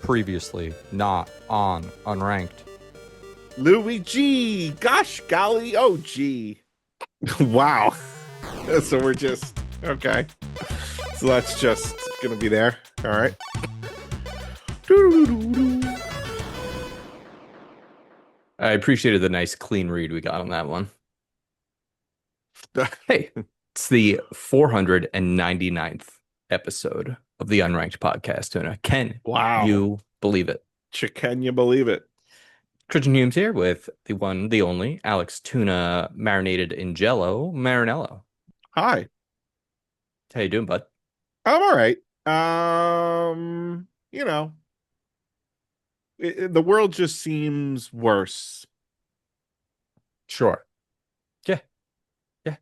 Previously, not on Unranked. Luigi, gosh golly, oh gee. Wow. So we're just okay. So that's just gonna be there. All right. I appreciated the nice clean read we got on that one. Hey, it's the 499th episode of the Unranked podcast, Tuna. Can Wow. you believe it? Can you believe it? Christian Humes here with the one, the only, Alex Tuna marinated in Jello Marinello. Hi. How you doing, bud? I'm all right. You know, the world just seems worse. Sure. Yeah, yeah,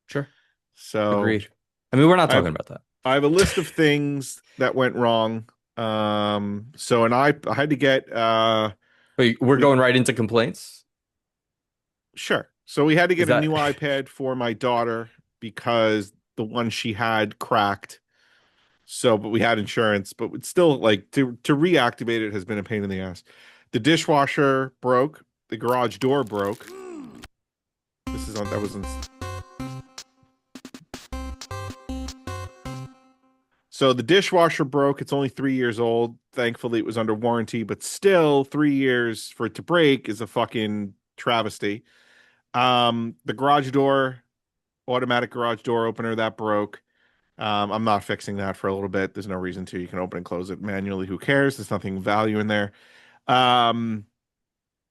sure. So Agreed. I mean, we're not I talking have about that. I have a list of things that went wrong. So and I had to get Wait, we're we going right into complaints? Sure. So we had to Is get a new that iPad for my daughter because the one she had cracked. So, but we had insurance, but it's still like to reactivate it has been a pain in the ass. The dishwasher broke, the garage door broke. This is on that was in, So the dishwasher broke. It's only 3 years old. Thankfully, it was under warranty, but still 3 years for it to break is a fucking travesty. The garage door, automatic garage door opener that broke. I'm not fixing that for a little bit. There's no reason to. You can open and close it manually. Who cares? There's nothing value in there. Um,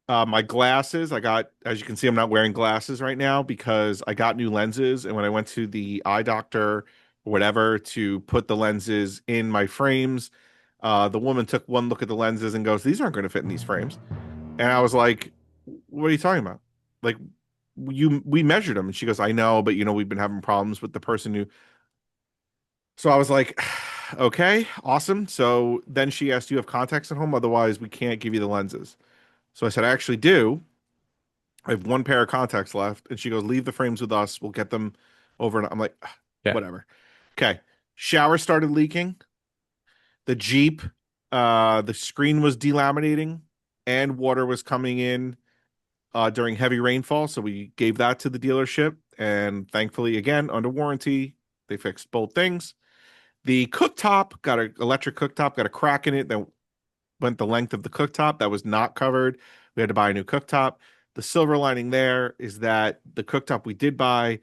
my glasses, as you can see, I'm not wearing glasses right now because I got new lenses. And when I went to the eye doctor or whatever to put the lenses in my frames, the woman took one look at the lenses and goes, "These aren't going to fit in these frames." And I was like, "What are you talking about? Like, we measured them." And she goes, "I know, but we've been having problems with the person who." So I was like, okay, awesome. So then she asked, "Do you have contacts at home? Otherwise, we can't give you the lenses." So I said, "I actually do. I have one pair of contacts left." And she goes, "Leave the frames with us. We'll get them over." And I'm like, yeah? whatever. Okay. Shower started leaking. The Jeep, the screen was delaminating and water was coming in during heavy rainfall. So we gave that to the dealership. And thankfully, again, under warranty, they fixed both things. The cooktop got an electric cooktop, got a crack in it that went the length of the cooktop. That was not covered. We had to buy a new cooktop. The silver lining there is that the cooktop we did buy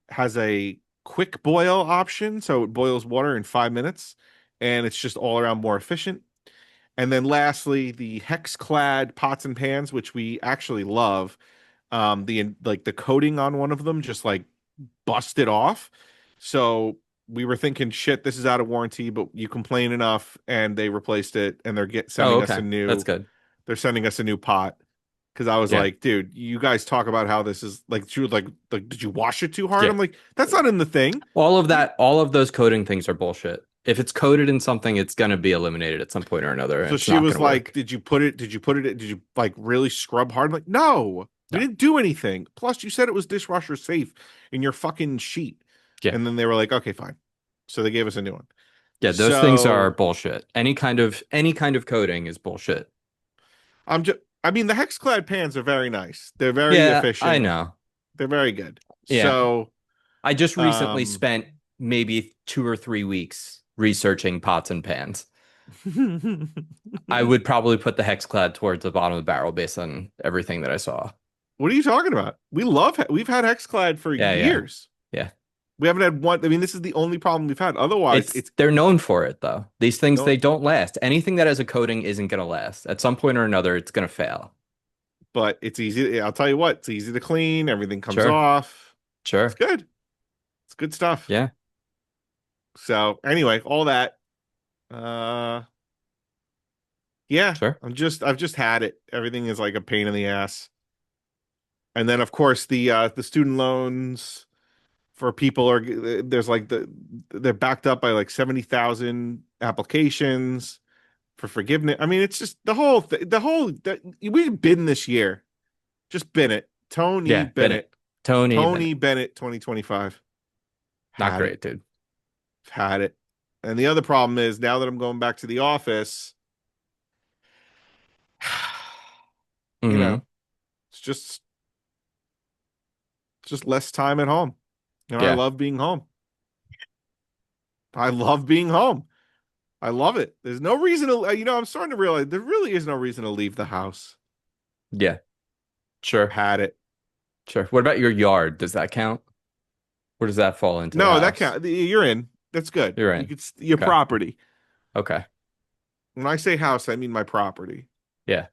has a quick boil option. So it boils water in 5 minutes and it's just all around more efficient. And then lastly, the hex clad pots and pans, which we actually love. The coating on one of them just like busted off. So we were thinking, shit, this is out of warranty, but you complain enough and they replaced it and they're Oh, sending us okay. That's good. they're sending us a new pot. Cause I was Yeah. like, dude, you guys talk about how this is like, she was like, did you wash it too hard? Yeah. I'm like, that's not in the thing. All of You, that, all of those coding things are bullshit. If it's coded in something, it's going to be eliminated at some point or another, and so it's she not was going to like, work. did you like really scrub hard? I'm like, no, we No. didn't do anything. Plus you said it was dishwasher safe in your fucking sheet. Yeah. And then they were like, okay, fine. So they gave us a new one. Yeah, those things are So bullshit. Any kind of coding is bullshit. I mean, the hexclad pans are very nice. They're very Yeah, I efficient. know. They're very good. Yeah. So, I just recently um, spent maybe 2 or 3 weeks researching pots and pans. I would probably put the hexclad towards the bottom of the barrel based on everything that I saw. what are you talking about? We've had hexclad for Yeah, yeah, years. yeah. We haven't had one. I mean, this is the only problem we've had. Otherwise, It's it's they're known for it though. These things no, they don't last. Anything that has a coating isn't gonna last. At some point or another, it's gonna fail. but it's easy. I'll tell you what, it's easy to clean. Everything comes Sure, off. It's sure. good. It's good stuff. Yeah, So anyway, all that. Uh, yeah, sure. I've just had it. Everything is like a pain in the ass. And then of course the student loans for people are there's like they're backed up by like 70,000 applications for forgiveness. I mean, it's just we've been this year. Just been it. Tony Yeah, Bennett. Bennett. Tony Tony Bennett. Bennett 2025. Not Had great, it. dude. Had it. And the other problem is now that I'm going back to the office, You Hmm. know, it's just less time at home. And I Yeah. love being home. I love being home. I love it. There's no reason to, I'm starting to realize there really is no reason to leave the house. Yeah. Sure. Had it. Sure. What about your yard? Does that count? Where does that fall into the No, that house? can't. You're in. That's good. You're You in. could your Okay. property. Okay. When I say house, I mean my property. Yeah.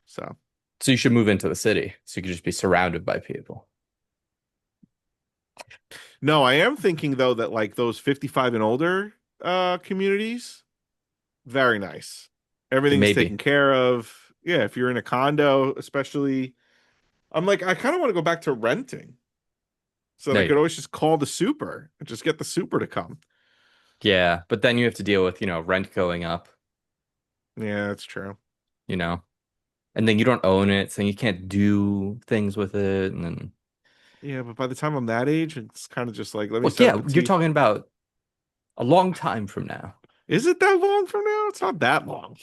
So So you should move into the city so you could just be surrounded by people. no, I am thinking though that like those 55 and older communities, very nice. Everything's taken Maybe. care of. Yeah, if you're in a condo, especially, I'm like, I kind of want to go back to renting so that I No. could always just call the super and just get the super to come. Yeah. But then you have to deal with, rent going up, Yeah, that's true. you know, and then you don't own it, so you can't do things with it. And then, Yeah, but by the time I'm that age, it's kind of just like, let me well, set up yeah, a you're T. talking about a long time from now. Is it that long from now? It's not that long.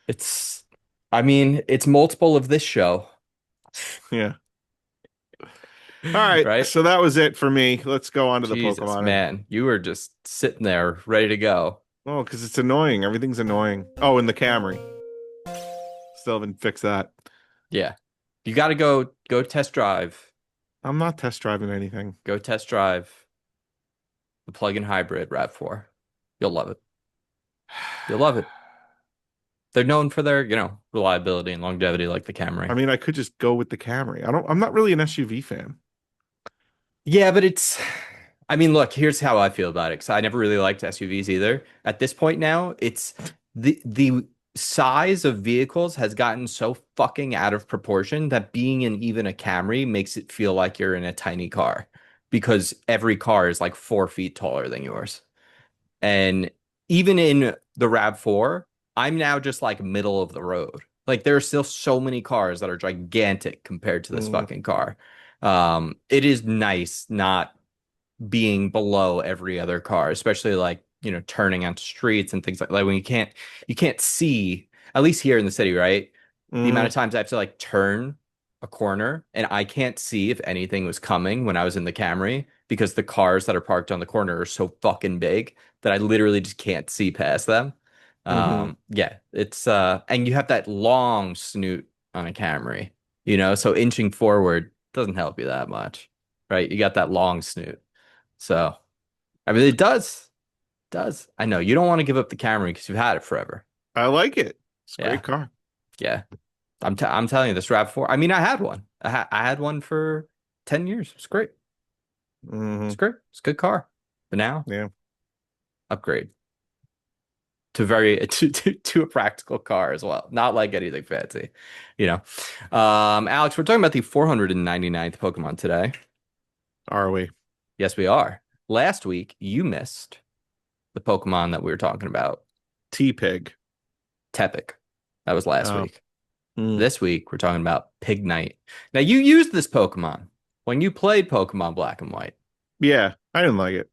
It's, I mean, it's multiple of this show, Yeah. All right. right? So that was it for me. Let's go on to the Jesus, Pokemon. man, you were just sitting there ready to go. Oh, because it's annoying. Everything's annoying. Oh, and the Camry. Still haven't fixed that. Yeah. You got to go test drive. I'm not test driving anything. Go test drive the plug-in hybrid RAV4. You'll love it. You'll love it. They're known for their, reliability and longevity like the I Camry. mean, I could just go with the Camry. I'm not really an SUV fan. Yeah, but I mean, look, here's how I feel about it. Because I never really liked SUVs either. At this point now, it's the size of vehicles has gotten so fucking out of proportion that being in even a Camry makes it feel like you're in a tiny car because every car is like 4 feet taller than yours. And even in the RAV4, I'm now just like middle of the road. Like there are still so many cars that are gigantic compared to this Mm, fucking car. It is nice not being below every other car, especially like, turning onto streets and things like when you can't see, at least here in the city, right? The amount mm, of times I have to like turn a corner and I can't see if anything was coming when I was in the Camry because the cars that are parked on the corner are so fucking big that I literally just can't see past them. hmm. Yeah, it's and you have that long snoot on a Camry, so inching forward doesn't help you that much, right? You got that long snoot. So, I mean, it does. I know you don't want to give up the Camry because you've had it forever. I like it. It's a great Yeah, car. yeah. I'm telling you, this RAV4. I mean, I had one. I had one for 10 years. It's great. It's Hmm. great. It's a good car. But now, Yeah. upgrade to very to a practical car as well. Not like anything fancy, you know. Alex, we're talking about the 499th Pokemon today. Are we? Yes, we are. Last week, you missed the Pokemon that we were talking about, T-Pig. Tepic. That was last Oh. week. Mm. This week, we're talking about Pignite. Now, you used this Pokemon when you played Pokemon Black and White. Yeah, I didn't like it.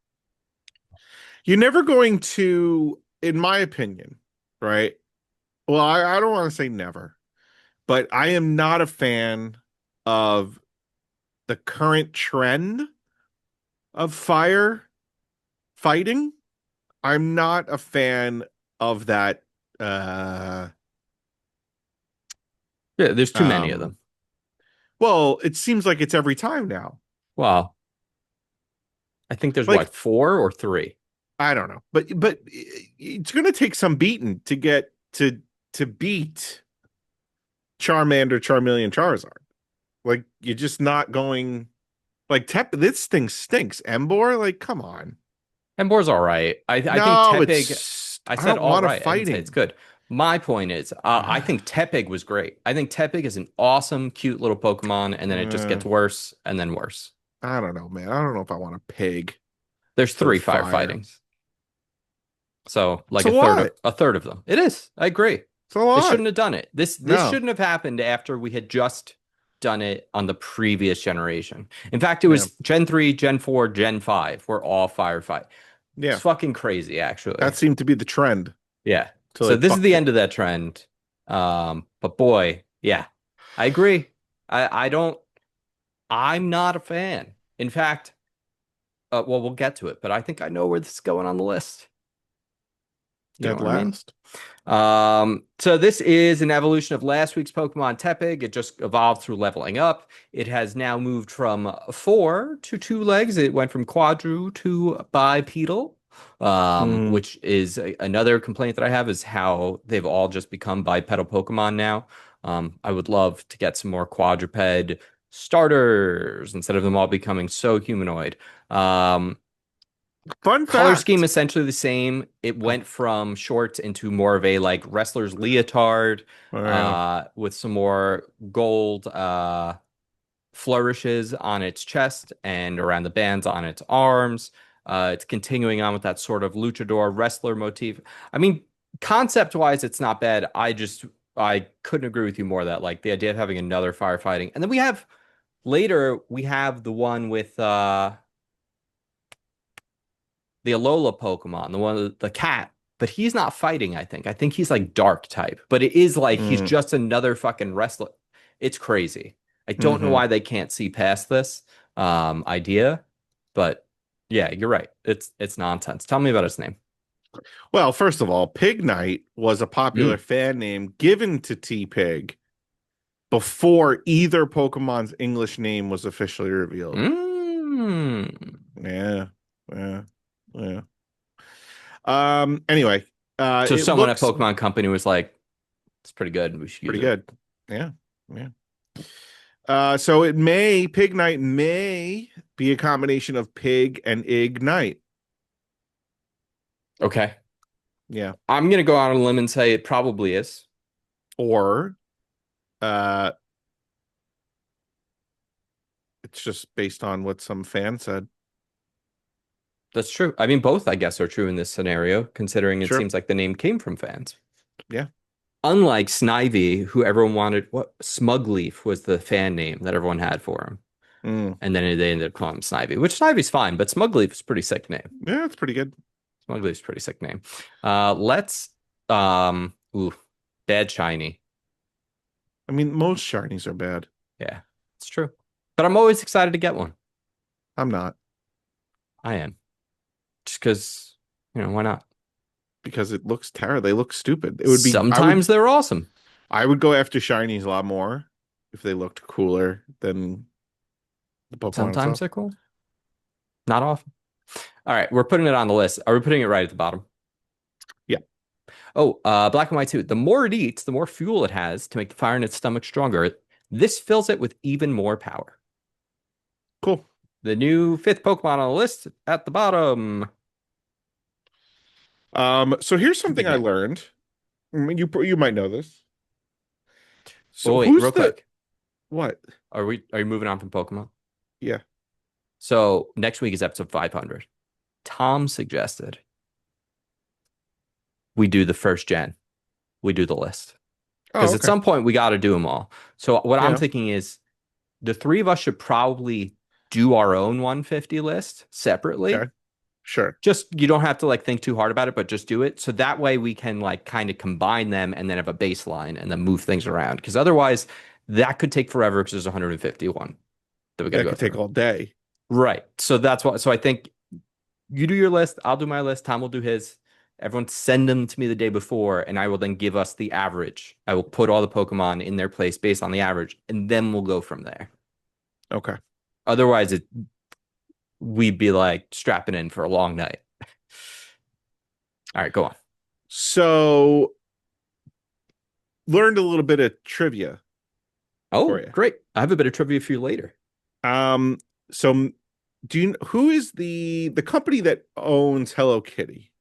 You're never going to, in my opinion, right? Well, I don't want to say never, but I am not a fan of the current trend of fire fighting. I'm not a fan of that. Uh, Yeah, there's too many of um, them. well, it seems like it's every time now. Well, I think there's Like, what, four or three? I don't know, but it's going to take some beating to get to beat Charmander, Charmeleon, Charizard. Like, you're just not going. Like, this thing stinks. Embor, like, come on. Emboar's all right. I think No, Tepig, it's I I said don't all want a right. I didn't say it's fighting. good. My point is, I think Tepig was great. I think Tepig is an awesome, cute little Pokemon, and then it just gets worse and then worse. I don't know, man. I don't know if I want a pig There's for three fire. firefightings. So like So what? a third of them. It is. I agree. So They what? shouldn't have done it. This No. shouldn't have happened after we had just done it on the previous generation. In fact, it Yeah. was Gen 3, Gen 4, Gen 5 were all firefight. It's Yeah. fucking crazy, actually. That seemed to be the trend Yeah. till So they this is the fucked it. end of that trend. But boy, Yeah, I agree. I don't. I'm not a fan. In fact, well, we'll get to it, but I think I know where this is going on the list. Do you know At what I mean? last. So this is an evolution of last week's Pokemon Tepig. It just evolved through leveling up. It has now moved from four to two legs. It went from quadru to bipedal, Mm. which is another complaint that I have is how they've all just become bipedal Pokemon now. I would love to get some more quadruped starters instead of them all becoming so humanoid. Fun Color scheme fact. essentially the same. It Oh, went from shorts into more of a like wrestler's leotard, yeah. with some more gold flourishes on its chest and around the bands on its arms. It's continuing on with that sort of luchador wrestler motif. I mean, concept wise, it's not bad. I couldn't agree with you more that like the idea of having another firefighting. And then we have the one with the Alola Pokemon, the one the cat, but he's not fighting, I think. I think he's like dark type, but it is like he's Mm. just another fucking wrestler. It's crazy. I don't know Hmm. why they can't see past this idea, but yeah, you're right. It's nonsense. Tell me about his name. Well, first of all, Pignite was a popular Mm. fan name given to T-Pig before either Pokemon's English name was officially revealed. Mm. Yeah, yeah, yeah. Anyway, So it someone at looks Pokemon Company was like, it's pretty good. We should use pretty it. good. Yeah, yeah. So Pignite may be a combination of pig and ignite. Okay. Yeah. I'm gonna go out on a limb and say it probably is. Or uh it's just based on what some fan said. That's true. I mean, both, I guess, are true in this scenario, considering it Sure. seems like the name came from fans. Yeah. Unlike Snivy, who everyone wanted, what Smugleaf was the fan name that everyone had for him. Mm. And then they ended up calling him Snivy, which Snivy's fine, but Smugleaf is a pretty sick name. Yeah, it's pretty good. Smugleaf's a pretty sick name. Let's ooh, bad shiny. I mean, most shinies are bad. Yeah, it's true. But I'm always excited to get one. I'm not I am. Just because, why not? because it looks terrible. They look stupid. It would be Sometimes they're awesome. I would go after shinies a lot more if they looked cooler than the Pokemon Sometimes itself. they're cool. Not often. All right, we're putting it on the list. Are we putting it right at the bottom? Yeah, Oh, black and white too. The more it eats, the more fuel it has to make the fire in its stomach stronger. This fills it with even more power. cool. The new fifth Pokemon on the list at the bottom. So here's something I Pignite. learned. I mean, you might know this. Oh So wait, who's real the quick. what? Are you moving on from Pokemon? Yeah. So next week is episode 500. Tom suggested we do the first gen. We do the list. Oh, Because at okay. some point we got to do them all. So what I'm Yeah. thinking is the three of us should probably do our own 150 list separately. Okay. Sure. Just you don't have to like think too hard about it, but just do it. So that way we can like kind of combine them and then have a baseline and then move things around. Because otherwise that could take forever because there's 151 that we got to That go could take through. all day. Right. So that's what. So I think you do your list. I'll do my list. Tom will do his. Everyone send them to me the day before, and I will then give us the average. I will put all the Pokemon in their place based on the average, and then we'll go from there. Okay. Otherwise, we'd be like strapping in for a long night. All right, go on. So learned a little bit of trivia for Oh, you. great. I have a bit of trivia for you later. Um, so who is the company that owns Hello Kitty?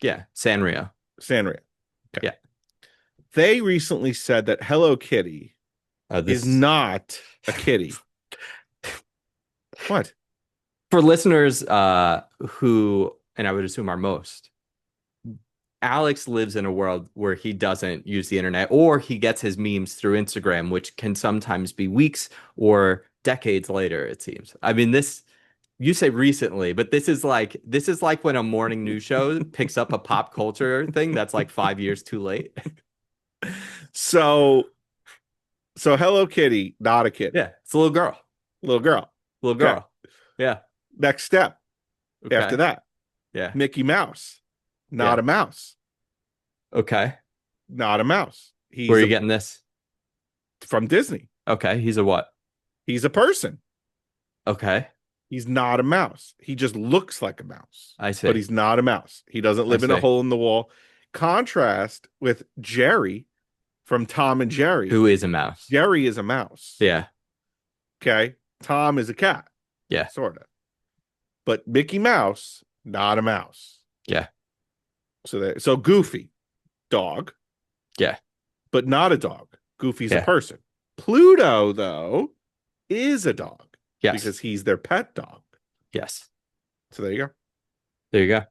Yeah, Sanrio. Sanrio. Okay. Yeah. They recently said that Hello Kitty is This not a kitty. What? for listeners who, and I would assume are most, Alex lives in a world where he doesn't use the internet or he gets his memes through Instagram, which can sometimes be weeks or decades later, it seems. I mean, you say recently, but this is like when a morning news show picks up a pop culture thing that's like 5 years too late. So So Hello Kitty, not a kitty. Yeah, it's a little girl. Little girl. Little Okay. girl. Yeah. Next step after Okay. that, Yeah. Mickey Mouse. Not Yeah. a mouse. Okay. Not a mouse. Where are He's you a getting this? from Disney. Okay. He's a what? He's a person. Okay. He's not a mouse. He just looks like a mouse, I but see. he's not a mouse. He doesn't I live in a see. hole in the wall. Contrast with Jerry from Tom and Jerry. Who is a mouse? Jerry is a mouse. Yeah. Okay. Tom is a cat, Yeah. sort of. But Mickey Mouse, not a mouse. Yeah. So Goofy, dog, Yeah. but not a dog. Goofy's a Yeah. person. Pluto, though, is a dog Yes. because he's their pet dog. Yes. So there you go. There you go.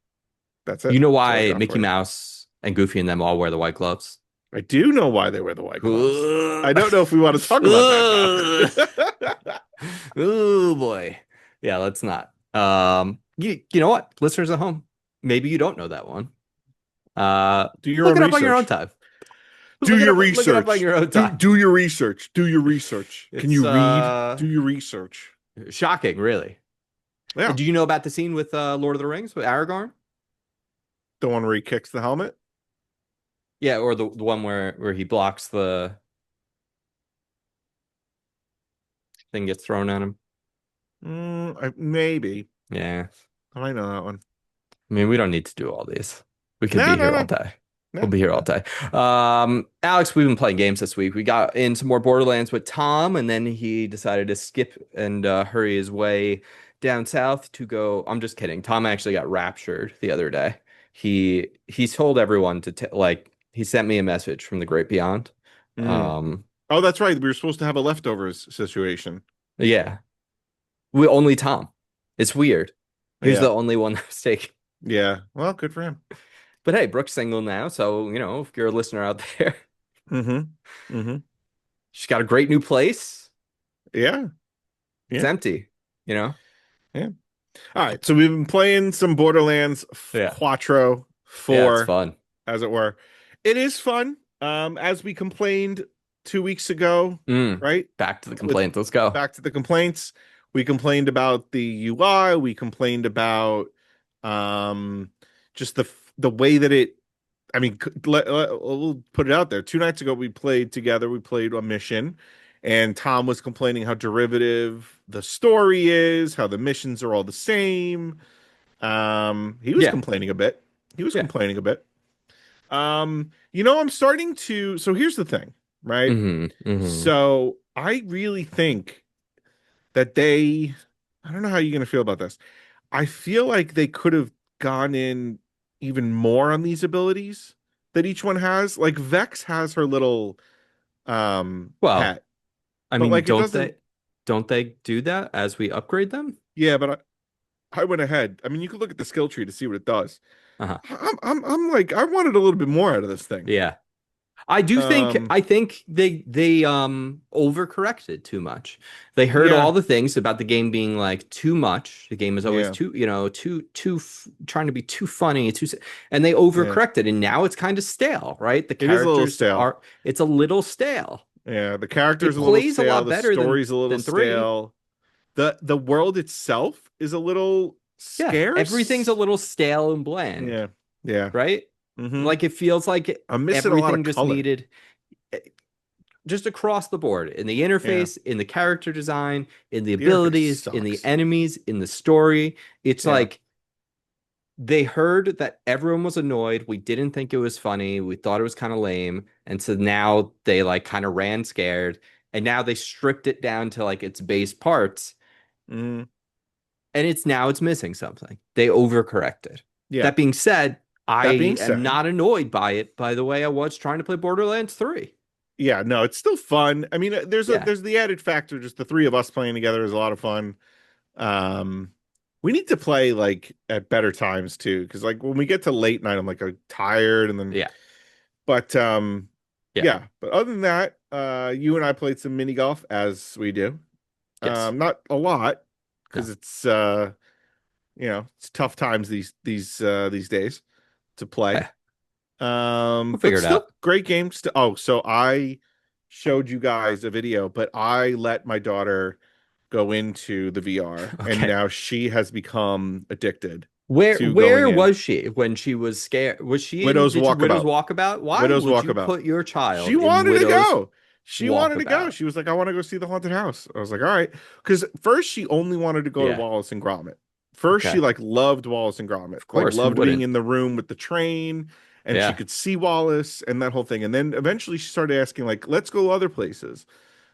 That's You it. know That's all I why got Mickey for you. Mouse and Goofy and them all wear the white gloves? I do know why they wear the white gloves. I Ugh. don't know if we want to talk about Ugh. that though. Oh boy. Yeah, let's not. You know what? Listeners at home, maybe you don't know that one. Do your Look own it up on your own research. time. Do your Look it up on research. your own Do time. do your research. Do your research. Can It's you read? Do your research. shocking, really. Yeah. Do you know about the scene with Lord of the Rings with Aragorn? The one where he kicks the helmet? Yeah, or the one where he blocks the thing gets thrown at him. Maybe. Yeah. I might know that one. I mean, we don't need to do all these. We could No, be no, here all no. day. We'll No, be here all no. day. Alex, we've been playing games this week. We got in some more Borderlands with Tom, and then he decided to skip and hurry his way down south to go. I'm just kidding. Tom actually got raptured the other day. He told everyone to like he sent me a message from the great beyond. Mm. Um, Oh, that's right. We were supposed to have a leftovers situation. yeah, we only Tom. It's weird. He was Yeah. the only one that was taken. Yeah. Well, good for him. But hey, Brooke's single now, so if you're a listener out there. Mm-hmm. Mm-hmm. She's got a great new place. Yeah. It's Yeah. empty, you know? Yeah. All right. So we've been playing some Borderlands Yeah. Quattro Yeah, it's 4, fun. as it were. It is fun. As we complained 2 weeks ago, Mm. right? Back to the With complaint. Let's go. back to the complaints. We complained about the UI. We complained about um just the way that it I mean, we'll put it out there. 2 nights ago, we played together. We played a mission, and Tom was complaining how derivative the story is, how the missions are all the same. He was Yeah. complaining a bit. He was Yeah. complaining a bit. I'm starting to. So here's the thing, right? Hmm. Hmm. So I really think that I don't know how you're going to feel about this. I feel like they could have gone in even more on these abilities that each one has. Like Vex has her little Well, pet, I but mean, like it doesn't. don't they do that as we upgrade them? Yeah, but I went ahead. I mean, you could look at the skill tree to see what it does. Uh-huh. I'm like I wanted a little bit more out of this thing. Yeah. I Um, think they overcorrected too much. They heard yeah, all the things about the game being like too much. The game is always yeah, too, trying to be too funny, and they yeah. overcorrected and now it's kind of stale, right? The It is a little characters stale. it's a little stale. Yeah, the character's It a little plays a stale. lot The better story's a little than 3. stale. The world itself is a little Yeah, everything's a scarce. little stale and bland, Yeah, yeah. right? Hmm. Like it feels like I'm missing a lot of everything just color. needed just across the board in the Yeah, interface, in the character design, in the the interface abilities, in the sucks. enemies, in the story. It's Yeah. like they heard that everyone was annoyed. We didn't think it was funny. We thought it was kind of lame. And so now they like kind of ran scared. And now they stripped it down to like its base parts. Mm, And it's missing something. They overcorrected. yeah. That being said, I That being am said, not annoyed by it by the way I was trying to play Borderlands 3. yeah, no, it's still fun. I mean, Yeah. there's the added factor, just the three of us playing together is a lot of fun. Um, we need to play like at better times too, because like when we get to late night, I'm like tired and then Yeah. but Yeah. yeah, but other than that, you and I played some mini golf as we do. Yes. Not a lot No. because it's tough times these days to play. We'll But figure it still out. great games. Oh, so I showed you guys a video, but I let my daughter go into the VR, and Okay. now she has become addicted Where to going where in. was she when she was scared? Was she in Widow's Widow's Walkabout. Walkabout? Why Widow's would you Walkabout. put your She child in wanted to Widow's go. She wanted to go. Walkabout? She was like, I want to go see the haunted house. I was like, all right. Because first she only wanted to go to Yeah. Wallace and Gromit. First she Okay. like loved Wallace and Gromit, Of like course, who loved being wouldn't? in the room with the train, and she Yeah. could see Wallace and that whole thing. And then eventually she started asking, like, let's go other places.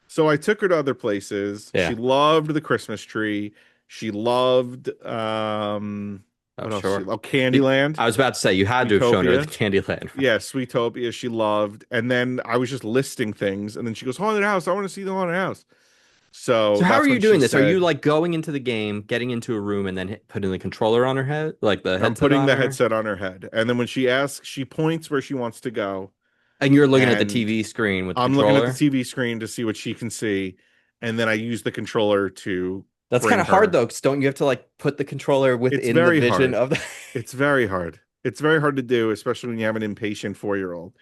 So I took her to other places. She Yeah. loved the Christmas tree. She loved Oh, what else? sure. Oh, Candyland, I was about to say you had to have shown her the Utopia. Candyland. Yeah, Sweetopia, she loved. And then I was just listing things, and then she goes, Haunted house, I want to see the haunted house. So So how are that's you when she doing this? Are you said, like going into the game, getting into a room, and then putting the controller on her head, like the I'm headset putting on the her, headset on her head. And then when she asks, she points where she wants to go. and you're looking at the And TV screen with the I'm looking at the controller? TV screen to see what she can see. And then I use the controller to That's kind bring of hard her. though, because don't you have to like put the controller It's within the very vision hard. of the It's very hard. It's very hard to do, especially when you have an impatient 4-year-old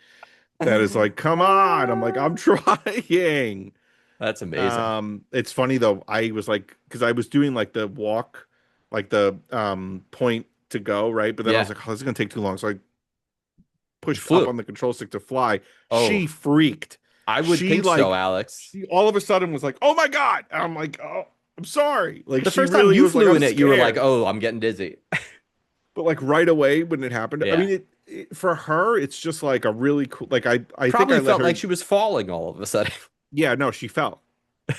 that is like, come on. I'm like, I'm trying. That's amazing. It's funny though. I was like, because I was doing like the walk, like the point to go, right? But then I was Yeah. like, oh, this is gonna take too long. So I You pushed up flew. on the control stick to fly. She Oh, freaked. I would She think so, like, Alex. she all of a sudden was like, oh my God. And I'm like, oh, I'm sorry. Like The she first time really you was like, flew I'm in it, you were like, scared. "Oh, I'm getting dizzy." But like right away when it happened, I Yeah. mean, for her, it's just like a really cool. Like I think I Probably let felt like her. she was falling all of a sudden. Yeah, no, she fell.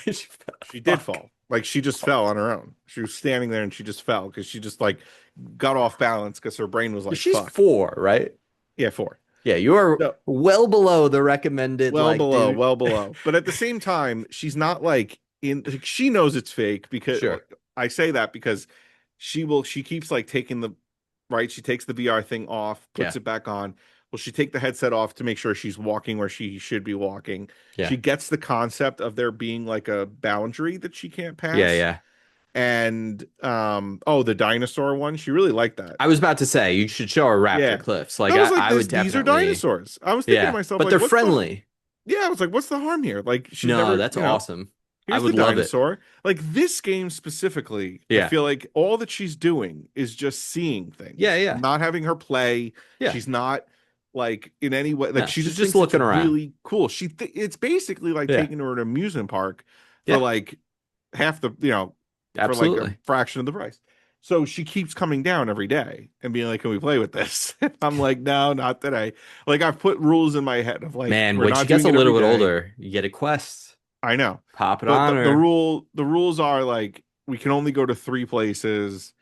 She felt, She did fuck. fall. Like she just fell on her own. She was standing there and she just fell because she just like got off balance because her brain was like, She's "Fuck." 4, right? Yeah, 4. Yeah, you are No, well below the recommended well like below, dude. well below. But at the same time, she's not like in. Like, she knows it's fake because Sure. I say that because she keeps like taking the right. She takes the VR thing off, Yeah. puts it back on. Will she take the headset off to make sure she's walking where she should be walking? Yeah. She gets the concept of there being like a boundary that she can't Yeah, pass. yeah. And oh, the dinosaur one, she really liked that. I was about to say you should show her Raptor Yeah. Cliffs. Like I was like, I would these are definitely. dinosaurs. I was thinking to Yeah. myself, But like, they're what's the friendly. yeah, I was like, what's the harm here? Like, she's No, never, that's awesome. I here's the would love it. dinosaur. Like this game specifically, I Yeah. feel like all that she's doing is just seeing Yeah, things. I'm yeah. not having her play. Yeah. She's not like in any way like No, she she's just just thinks it's looking around. really cool. It's basically like Yeah. taking her to an amusement park for Yeah. like half the, for like a Absolutely. fraction of the price. So she keeps coming down every day and being like, "Can we play with this?" I'm like, "No, not today." Like I've put rules in my head of like, Man, we're when she not gets doing a it every little bit day. older, you get a quest. I know. Pop it But on the her. rules are like we can only go to 3 places,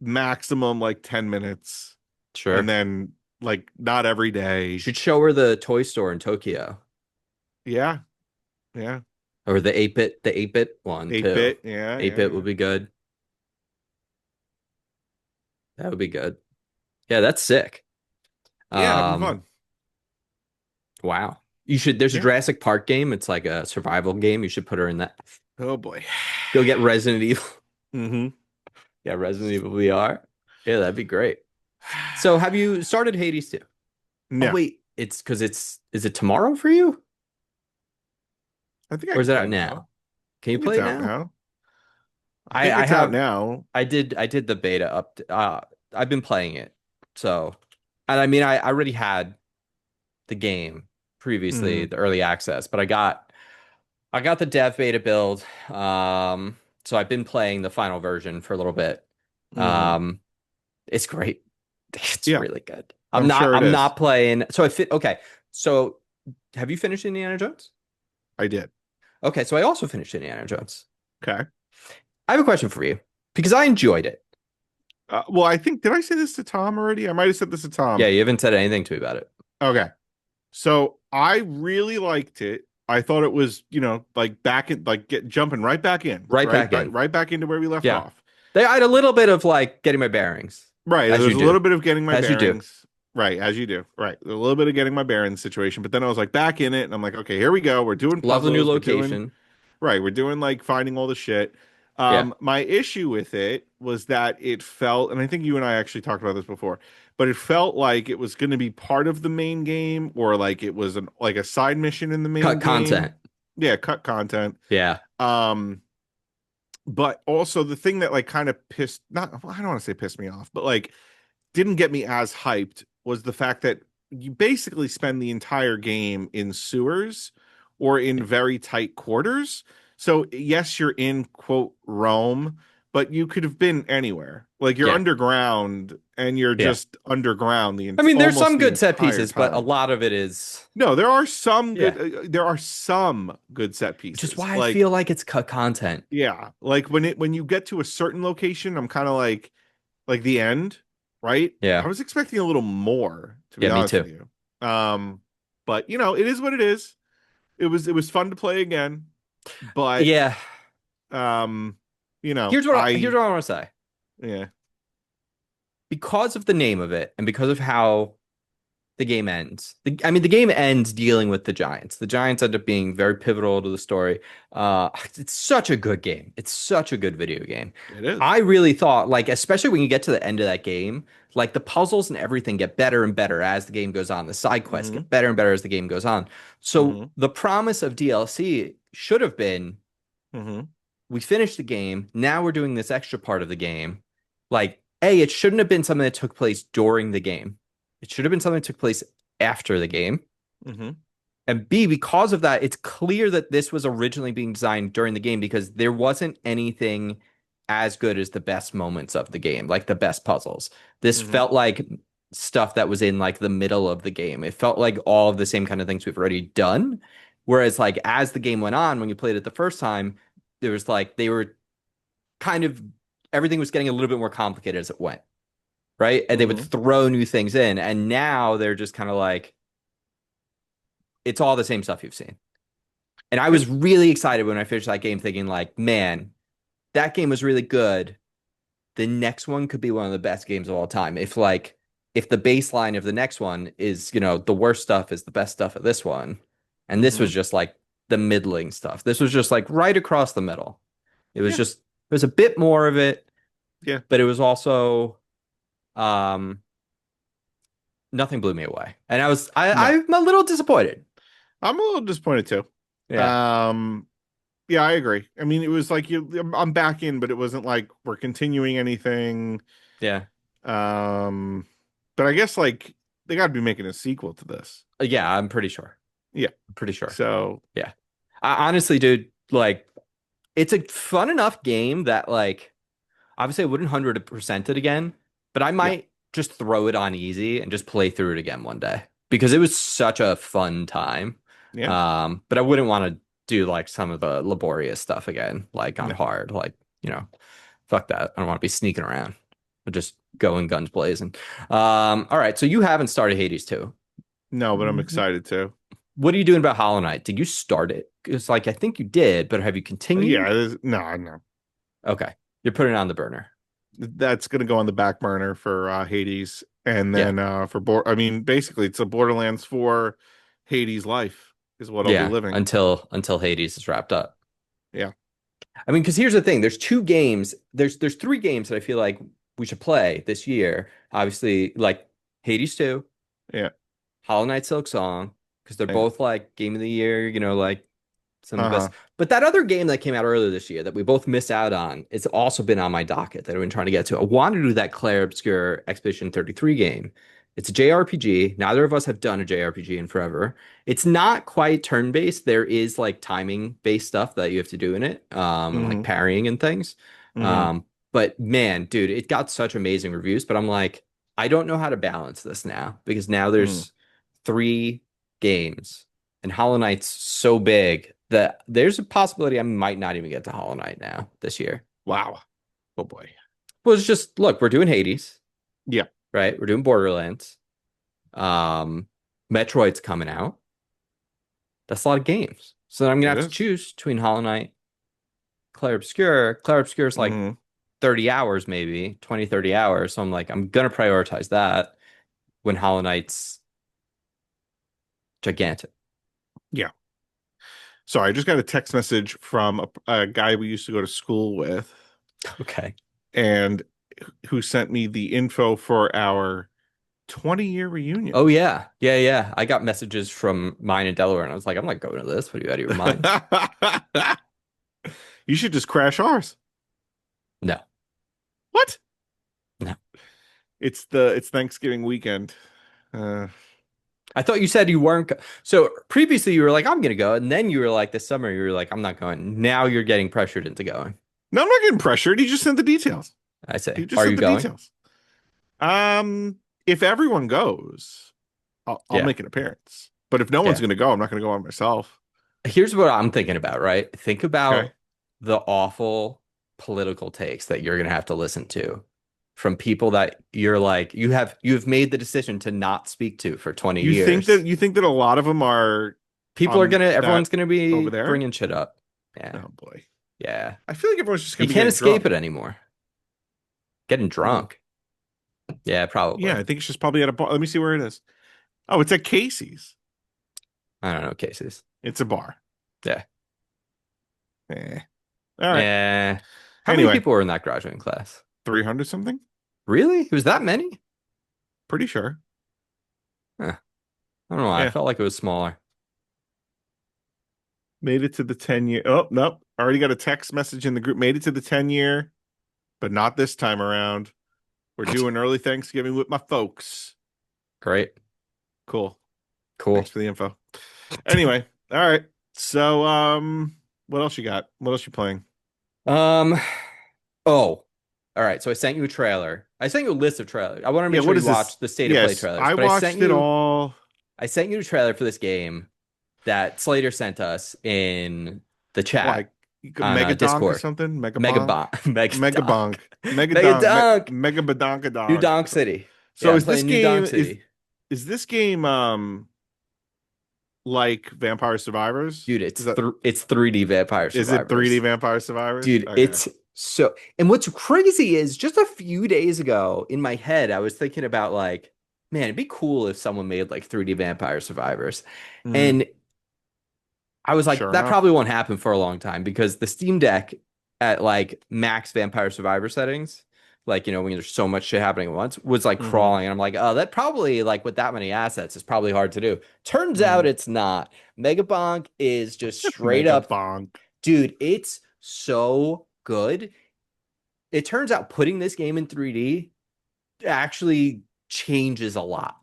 maximum like 10 minutes, and Sure. then like not every You day. should show her the toy store in Tokyo. Yeah, yeah. Or the 8-bit one too. 8-bit, yeah, yeah, 8-bit would yeah. be good. That would be good. Yeah, that's sick. Yeah, having Um, fun. wow. There's a Yeah. Jurassic Park game. It's like a survival game. You should put her in that. Oh boy. Go get Resident Evil. Mm-hmm. Yeah, Resident Evil VR. Yeah, that'd be great. So have you started Hades too? Oh No, wait, it's because is it tomorrow for you? I think I Or is can it play out it now. now? Can I you think play it's it out now? now. I I think I it's out have now. I did the beta up I've been playing it. So and I mean I already had the game previously, Mm-hmm. the early access, but I got the dev beta build. So I've been playing the final version for a little bit. Mm-hmm. Um, it's great. It's Yeah, really good. I'm sure it I'm is. not playing. So I fit okay. So have you finished Indiana Jones? I did. Okay, so I also finished Indiana Jones. Okay. I have a question for you because I enjoyed it. Well, I think did I say this to Tom already? I might have said this to Yeah, Tom. you haven't said anything to me about it. Okay. So I really liked it. I thought it was, like back in, like get jumping right back in, Right right, back right, in. right back into where we left Yeah. off. I had a little bit of like getting my bearings, Right. There as you was a do. little bit of getting my As you do. bearings. Right, as you do. Right. A little bit of getting my bearings situation. But then I was like back in it and I'm like, okay, here we go. We're doing Love the new puzzles. We're doing location. right. We're doing like finding all the shit. Yeah. My issue with it was that it felt, and I think you and I actually talked about this before. but it felt like it was going to be part of the main game or like it was like a side mission in the main Cut game. content. Yeah, cut content. Yeah. Um, but also the thing that like kind of pissed not I don't want to say pissed me off, but like didn't get me as hyped was the fact that you basically spend the entire game in sewers or in very tight quarters. So yes, you're in quote Rome, but you could have been anywhere. Like you're Yeah. underground and you're Yeah. just underground I mean, there's almost some the good set entire pieces, but a time. lot of it is, No, yeah, there are some good set which is pieces. why I Like feel like it's cut content. yeah, like when you get to a certain location, I'm kind of like the end, right? I Yeah. was expecting a little more, to be Yeah, me honest with too. you. But you know, it is what it is. It was fun to play again, but Yeah. um, you know, Here's what I want to say. yeah, Because of the name of it and because of how the game ends. I mean, the game ends dealing with the Giants. The Giants end up being very pivotal to the story. It's such a good game. It's such a good video game. it I is. really thought, like, especially when you get to the end of that game, like the puzzles and everything get better and better as the game goes on. The side quests Mm-hmm. get better and better as the game goes on. So Mm-hmm. the promise of DLC should have been Mm-hmm. we finished the game. Now we're doing this extra part of the game. Like, A, it shouldn't have been something that took place during the game. It should have been something that took place after the game. Mm-hmm. And B, because of that, it's clear that this was originally being designed during the game because there wasn't anything as good as the best moments of the game, like the best puzzles. This Mm-hmm. felt like stuff that was in like the middle of the game. It felt like all of the same kind of things we've already done. Whereas, like, as the game went on, when you played it the first time, there was like they were kind of everything was getting a little bit more complicated as it went, right? And they would Mm-hmm. throw new things in, and now they're just kind of like it's all the same stuff you've seen. And I Yeah. was really excited when I finished that game, thinking like, man, that game was really good. The next one could be one of the best games of all time. If the baseline of the next one is, the worst stuff is the best stuff of this one, and this Mm-hmm. was just like the middling stuff. This was just like right across the middle. It was Yeah. just there was a bit more of it, Yeah. but it was also um nothing blew me away. And No. I'm a little disappointed. I'm a little disappointed too. Yeah. Um, yeah, I agree. I mean, it was like I'm back in, but it wasn't like we're continuing anything. Yeah. Um, but I guess like they got to be making a sequel to this. Yeah, I'm pretty sure. Yeah. I'm pretty sure. So, Yeah. I honestly, dude, like it's a fun enough game that like obviously I wouldn't 100% it again, but I yeah. might just throw it on easy and just play through it again one day because it was such a fun time. Yeah. But I wouldn't want to do like some of the laborious stuff again, like on No. hard, like, fuck that. I don't want to be sneaking around. But just going guns blazing. All right, so you haven't started Hades 2. No, but I'm excited too. What are you doing about Hollow Knight? Did you start it? Because like I think you did, but have you Yeah, continued? no, no. Okay. You're putting it on the burner. That's gonna go on the back burner for Hades, and Yeah. then I mean, basically, it's a Borderlands 4 Hades life is what I'll be Yeah. living. Until Hades is wrapped up. Yeah. I mean, because here's the thing. There's two games. There's three games that I feel like we should play this year. Obviously, like Hades 2, Yeah. Hollow Knight Silk Song, because they're Yeah. both like game of the year, like some of the Uh-huh. best. But that other game that came out earlier this year that we both missed out on, it's also been on my docket that I've been trying to get to. I wanted to do that Claire Obscure Expedition 33 game. It's a JRPG. Neither of us have done a JRPG in forever. It's not quite turn-based. There is like timing-based stuff that you have to do in it, and like Mm-hmm. parrying and things. Mm-hmm. But man, dude, it got such amazing reviews. But I'm like, I don't know how to balance this now because now Mm. there's three games and Hollow Knight's so big that there's a possibility I might not even get to Hollow Knight now this year. Wow. Oh boy. Well, it's just look, we're doing Hades, Yeah, right? We're doing Borderlands. Um, Metroid's coming out. That's a lot of games. So then I'm gonna it have to is. choose between Hollow Knight, Claire Obscure. Claire Obscure is like Mm-hmm. 30 hours, maybe 20, 30 hours. So I'm like, I'm gonna prioritize that when Hollow Knight's gigantic. Yeah. Sorry, I just got a text message from a guy we used to go to school with, Okay. and who sent me the info for our 20-year reunion. Oh yeah. Yeah, yeah. I got messages from mine in Delaware and I was like, I'm not going to this. What are you out of your mind? You should just crash ours. No. What? No. It's Thanksgiving weekend. Uh, I thought you said you weren't so previously you were like, I'm gonna go, and then you were like this summer, you were like, I'm not going. Now you're getting pressured into going. no, I'm not getting pressured. He just sent the details. I He say, just are sent you the going? details. If everyone goes, I'll Yeah. make an appearance. But if no one's Yeah. going to go, I'm not going to go on myself. Here's what I'm thinking about, right? Think Okay. about the awful political takes that you're gonna have to listen to from people that you're like, you've made the decision to not speak to for 20 years. You think that a lot of them are People are on gonna, that everyone's gonna be over there? bringing shit up. Yeah. Oh boy. Yeah. I feel like everyone's just You going to be can't getting escape drunk. it anymore. Getting Hmm. drunk. Yeah, Yeah, probably. I think it's just probably at a bar. Let me see where it is. Oh, it's at Casey's. I don't know cases. It's a bar. Yeah. Eh. All right. Yeah. How many Anyway, people were in that graduating class? 300 something? Really? It was that many? Pretty sure. Huh. I don't know. I Yeah. felt like it was smaller. Made it to the 10-year. Oh, nope. Already got a text message in the group. Made it to the 10-year, but not this time around. We're doing early Thanksgiving with my folks. Great. Cool. Thanks Cool. for the info. Anyway, all right. So, what else you got? What else you playing? Um, oh, all right. So I sent you a trailer. I sent you a list of trailers. I want to Yeah, make sure what you is this? watch the state of play Yes, trailers, I but watched it all. I sent you a trailer for this game that Slater sent us in the chat Like on Megadonk or Discord. something? Megabonk? Megabonk, Megadonk, Megabonk. Megadonk. Megadonk, New Megabadonkadonk. Donk City. Yeah, So I'm is this playing New game Donk City. is this game like Vampire Survivors? Dude, Is that it's 3D Vampire is it 3D Survivors. Vampire Survivors? Dude, Okay. it's so, and what's crazy is just a few days ago in my head, I was thinking about like, man, it'd be cool if someone made like 3D Vampire Survivors. Hmm. And I was like, Sure that enough. probably won't happen for a long time because the Steam Deck at like max Vampire Survivor settings, like, when there's so much shit happening at once, was like Hmm. crawling. And I'm like, oh, that probably, like, with that many assets, is probably hard to do. Turns out Hmm. it's not. Megabonk is just straight up, Megabonk. dude, it's so good. It turns out putting this game in 3D actually changes a lot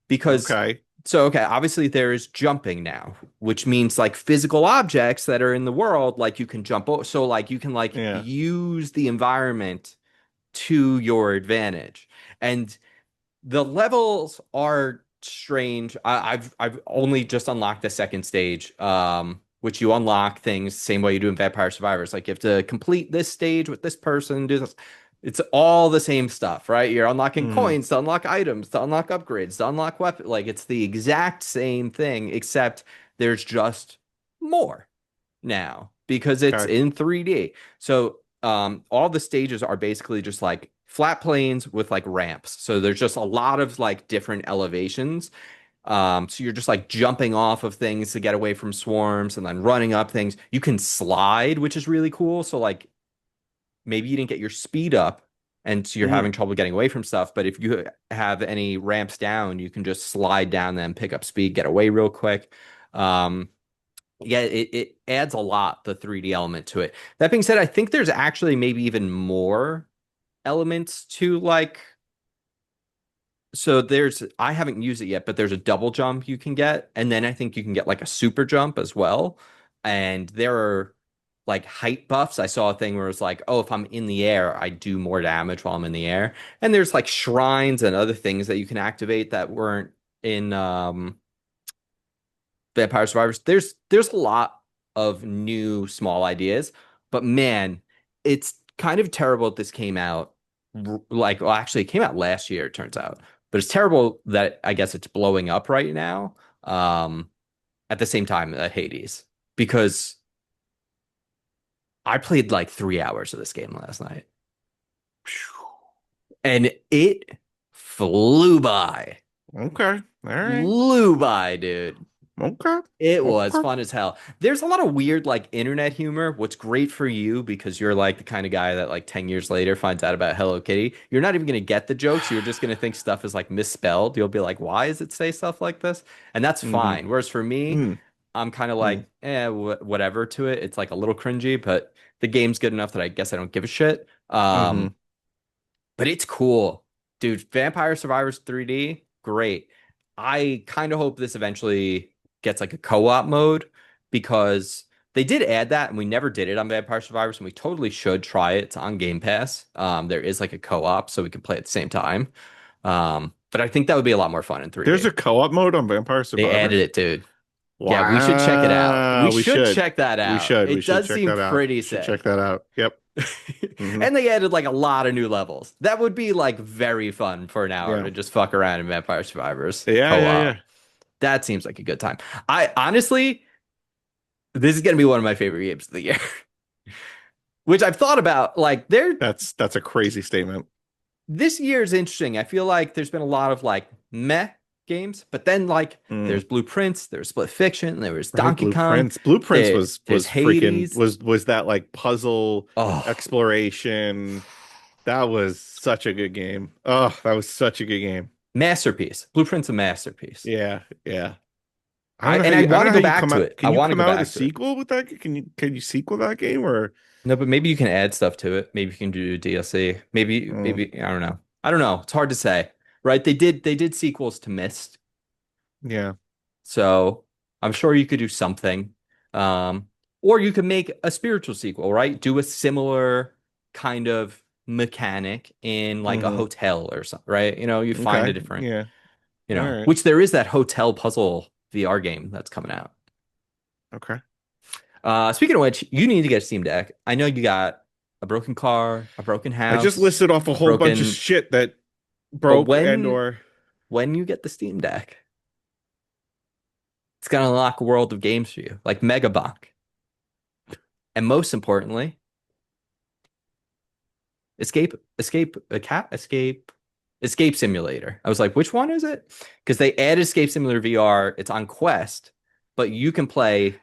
because Okay. okay, obviously there's jumping now, which means like physical objects that are in the world, like you can jump over. So like you can like Yeah. use the environment to your advantage. And the levels are strange. I've only just unlocked the second stage, which you unlock things the same way you do in Vampire Survivors. Like you have to complete this stage with this person, do this. It's all the same stuff, right? You're unlocking Hmm. coins to unlock items, to unlock upgrades, to unlock weapons. Like it's the exact same thing, except there's just more now because it's Okay. in 3D. So all the stages are basically just like flat planes with like ramps. So there's just a lot of like different elevations. So you're just like jumping off of things to get away from swarms and then running up things. You can slide, which is really cool. So like maybe you didn't get your speed up and so you're Hmm. having trouble getting away from stuff. But if you have any ramps down, you can just slide down them, pick up speed, get away real quick. Um, yeah, it adds a lot, the 3D element to it. That being said, I think there's actually maybe even more elements to like, so there's, I haven't used it yet, but there's a double jump you can get. And then I think you can get like a super jump as well. And there are like height buffs. I saw a thing where it's like, oh, if I'm in the air, I do more damage while I'm in the air. And there's like shrines and other things that you can activate that weren't in Vampire Survivors. There's a lot of new small ideas, but man, it's kind of terrible that this came out like, well, actually it came out last year, it turns out. But it's terrible that I guess it's blowing up right now. At the same time that Hades, because I played like 3 hours of this game last night and it flew by. Okay. All right. Flew by, dude. Okay. It was Okay. fun as hell. There's a lot of weird like internet humor. What's great for you because you're like the kind of guy that like 10 years later finds out about Hello Kitty. You're not even gonna get the jokes. You're just gonna think stuff is like misspelled. You'll be like, why does it say stuff like this? And that's Mm-hmm. fine. Whereas for me, Mm-hmm. I'm kind of like, whatever to it. It's like a little cringy, but the game's good enough that I guess I don't give a shit. Mm-hmm. But it's cool. Dude, Vampire Survivors 3D, great. I kind of hope this eventually gets like a co-op mode because they did add that and we never did it on Vampire Survivors and we totally should try it. It's on Game Pass. There is like a co-op so we can play at the same time. But I think that would be a lot more fun in There's 3D. a co-op mode on Vampire They added Survivors? it, dude. Yeah, we should check it out. We Wow. We should should. check that We out. should. We It should does check seem that out. pretty Should check sick. that out. Yep. Mm-hmm. And they added like a lot of new levels. That would be like very fun for an hour Yeah. to just fuck around in Vampire Survivors Yeah, yeah, co-op. yeah. That seems like a good time. I honestly, this is gonna be one of my favorite games of the year, which I've thought about. Like, That's a crazy statement. this year is interesting. I feel like there's been a lot of like meh games, but then like Mm. there's Blueprints, there's Split Fiction, there was Right, Donkey Kong, Blueprints. Blueprints there's was freaking Hades. was that like puzzle Oh, exploration. That was such a good game. Oh, that was such a good game. masterpiece. Blueprints a masterpiece. Yeah, yeah. I I don't want know to how go you back come to out. it. I Can you want to come go out with a back to it. sequel with that? Can you sequel that game or No, but maybe you can add stuff to it. Maybe you can do DLC. mm, Maybe I don't know. I don't know. It's hard to say. Right? They did sequels to Myst. yeah. So I'm sure you could do something. Um, or you could make a spiritual sequel, right? Do a similar kind of mechanic in like a Hmm. hotel or something, right? You find Okay. a different, Yeah. All right. which there is that hotel puzzle VR game that's coming out. Okay. Speaking of which, you need to get a Steam Deck. I know you got a broken car, a broken I just house, listed off a whole bunch of broken, shit that but broke and or when you get the Steam Deck, it's gonna unlock a world of games for you, like Megabonk. And most importantly, Escape Simulator. I was like, which one is it? Because they added Escape Simulator VR. It's on Quest, but you can play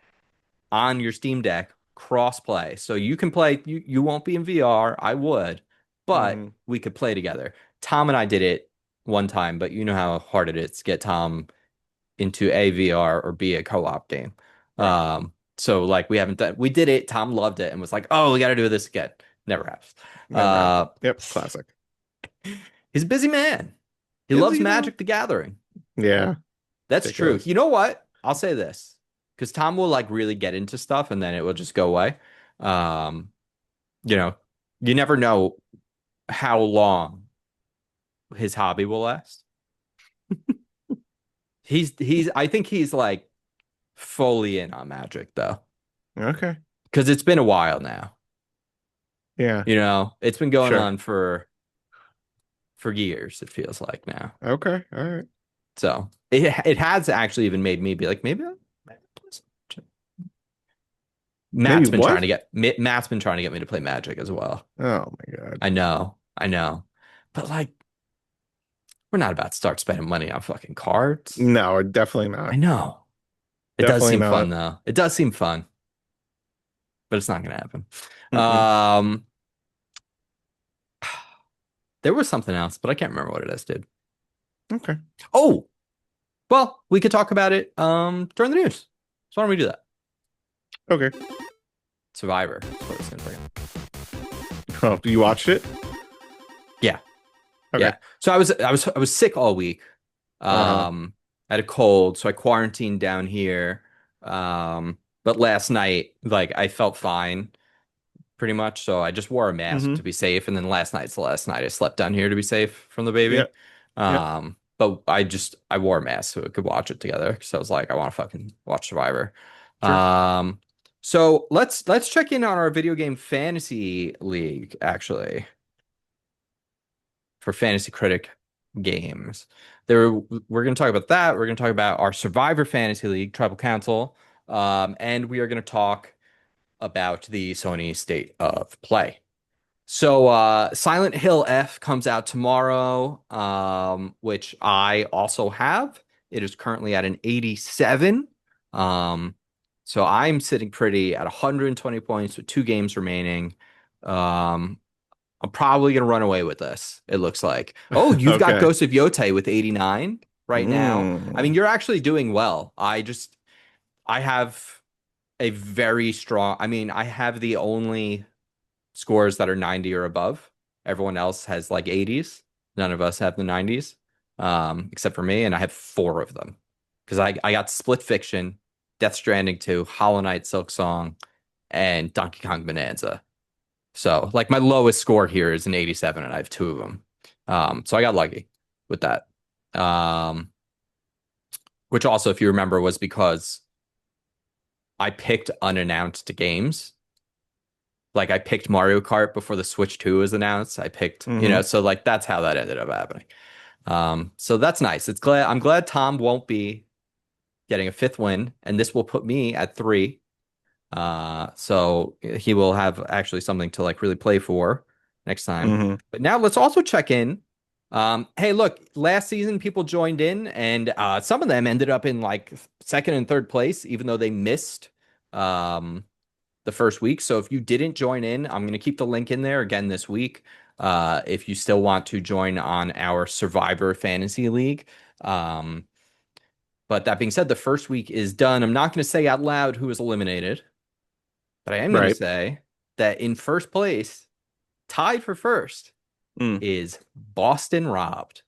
on your Steam Deck cross play. So you can play, you won't be in VR. I would, but Mhm. we could play together. Tom and I did it one time, but you know how hard it is to get Tom into a VR or be a co-op game. Right. So like we did it. Tom loved it and was like, "Oh, we got to do this again." Never happens. Never Uh, happened. Yep. Classic. he's a busy man. He Is loves he though? Magic the Gathering. Yeah. That's true. Ridiculous. You know what? I'll say this because Tom will like really get into stuff and then it will just go away. Um, you know, you never know how long his hobby will last. I think he's like fully in on Magic though, Okay. because it's been a while now. Yeah. It's been going Sure. on for years, it feels like now. Okay. All right. So it has actually even made me be like, maybe play some Magic. Maybe what? Matt's been trying to get me to play Magic as well. Oh my God. I know. But like, we're not about to start spending money on fucking cards. No, definitely I not. know. It does Definitely seem fun not. though. It does seem fun, but it's not gonna happen. Mm-mm. Um, there was something else, but I can't remember what it is, dude. Okay. Oh, well, we could talk about it during the news. So why don't we do that? Okay. Survivor. That's what it's gonna bring. Oh, you watched it? Yeah, Okay. yeah. So I was sick all week. Uh-huh. I had a cold, so I quarantined down here. But last night, like I felt fine pretty much. So I just wore a mask Mm-hmm. to be safe. And then last night's the last night I slept down here to be safe from the Yeah. baby. Yeah. But I wore a mask so we could watch it together. So I was like, I want to fucking watch Survivor. Sure. So let's check in on our video game fantasy league, actually, for Fantasy Critic games. We're gonna talk about that. We're gonna talk about our Survivor Fantasy League, Tribal Council. And we are gonna talk about the Sony State of Play. So Silent Hill F comes out tomorrow, which I also have. It is currently at an 87. Um, so I'm sitting pretty at 120 points with 2 games remaining. Um, I'm probably gonna run away with this, it looks like. Oh, you've got Okay. Ghost of Yotei with 89 right now. I mean, Mm. you're actually doing well. I have a very strong, I mean, I have the only scores that are 90 or above. Everyone else has like 80s. None of us have the 90s, except for me, and I have 4 of them. Because I got Split Fiction, Death Stranding 2, Hollow Knight Silk Song, and Donkey Kong Bonanza. So like my lowest score here is an 87, and I have 2 of them. So I got lucky with that. Um, which also, if you remember, was because I picked unannounced games. Like I picked Mario Kart before the Switch 2 was announced. I picked, Hmm. so like that's how that ended up happening. So that's nice. I'm glad Tom won't be getting a fifth win, and this will put me at 3. So he will have actually something to like really play for next time. Hmm. But now let's also check in. Hey, look, last season people joined in, and some of them ended up in like second and third place, even though they missed um, the first week. So if you didn't join in, I'm going to keep the link in there again this week. If you still want to join on our Survivor Fantasy League. Um, but that being said, the first week is done. I'm not going to say out loud who was eliminated, but I am going to Right. say that in first place, tied for first, Mm. is Boston Robbed.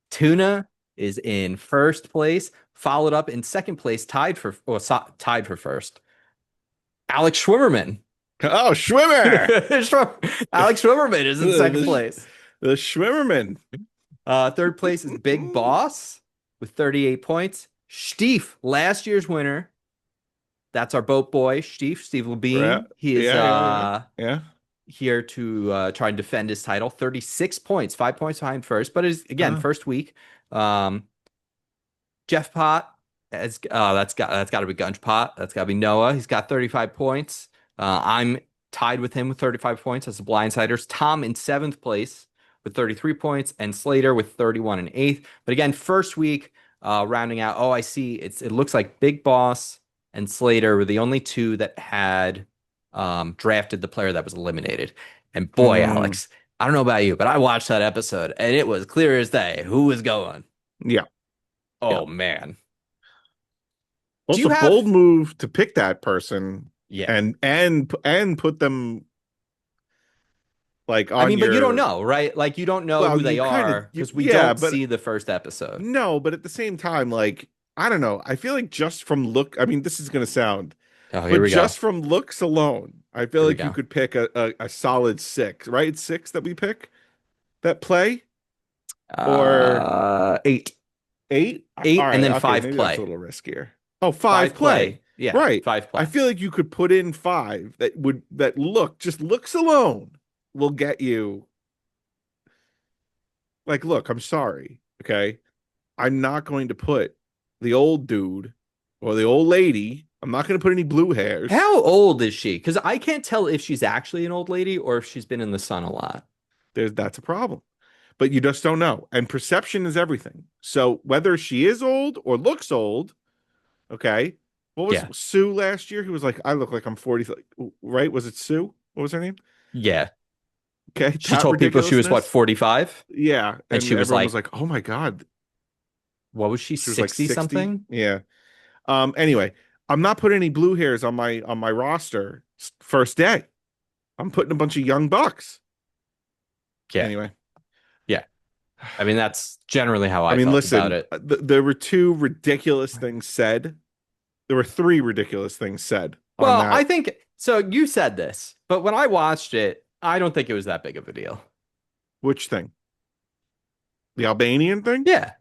Tuna is in first place, followed up in second place, tied for first. Alex Schwimmerman. Oh, Schwimmer. Alex Schwimmerman is in second The, place. the Schwimmerman. Third place is Big Boss with 38 points. Stief, last year's winner. That's our boat boy, Stief, Steve Right. Labine. He is Yeah, yeah, yeah. Yeah. here to try and defend his title. 36 points, 5 points behind first, but is again Uh, first week. Um, Jeff Pot has that's got to be Gunge Pot. That's got to be Noah. He's got 35 points. I'm tied with him with 35 points as the blindsiders. Tom in seventh place with 33 points, and Slater with 31 and eighth. But again, first week, rounding out. Oh, I see. It looks like Big Boss and Slater were the only two that had drafted the player that was eliminated. And boy, mm, Alex, I don't know about you, but I watched that episode and it was clear as day who was going. yeah. Yeah. Oh man. Well, Do it's you a bold have move to pick that person Yeah. and put them like I on mean, but you don't your know, right? Like you don't know well, who you they kind of are because we yeah, don't but see the first episode. no, but at the same time, like I don't know. I feel like just from look, I mean, this is gonna sound, Oh, here but we go. just from looks alone, I feel Here we like you go. could pick a solid six, right? It's six that we pick that play or 8. eight? All 8 and right, then okay, 5 maybe that's a play. little riskier. Oh, five 5 play. play. Yeah, Right. 5 I play. feel like you could put in five that look just looks alone will get you like look, I'm sorry. Okay. I'm not going to put the old dude or the old lady. I'm not going to put any blue hairs. How old is she? Because I can't tell if she's actually an old lady or if she's been in the sun a lot. That's a problem. But you just don't know. And perception is everything. So whether she is old or looks old, okay. What was Yeah. Sue last year? He was like, I look like I'm 40, like, right? Was it Sue? What was her name? Yeah. Okay, She that told people she was what, ridiculousness. 45? Yeah, And and she was everyone was like, like, "Oh my God." what was she, She was like 60 60. something? Yeah. Anyway, I'm not putting any blue hairs on my roster first day. I'm putting a bunch of young bucks. Yeah. Anyway, Yeah. I mean, that's generally how I I mean, felt about listen, it. there were two ridiculous things said. There were three ridiculous things said on Well, I that. think so. You said this, but when I watched it, I don't think it was that big of a deal. Which thing? The Albanian thing? Yeah.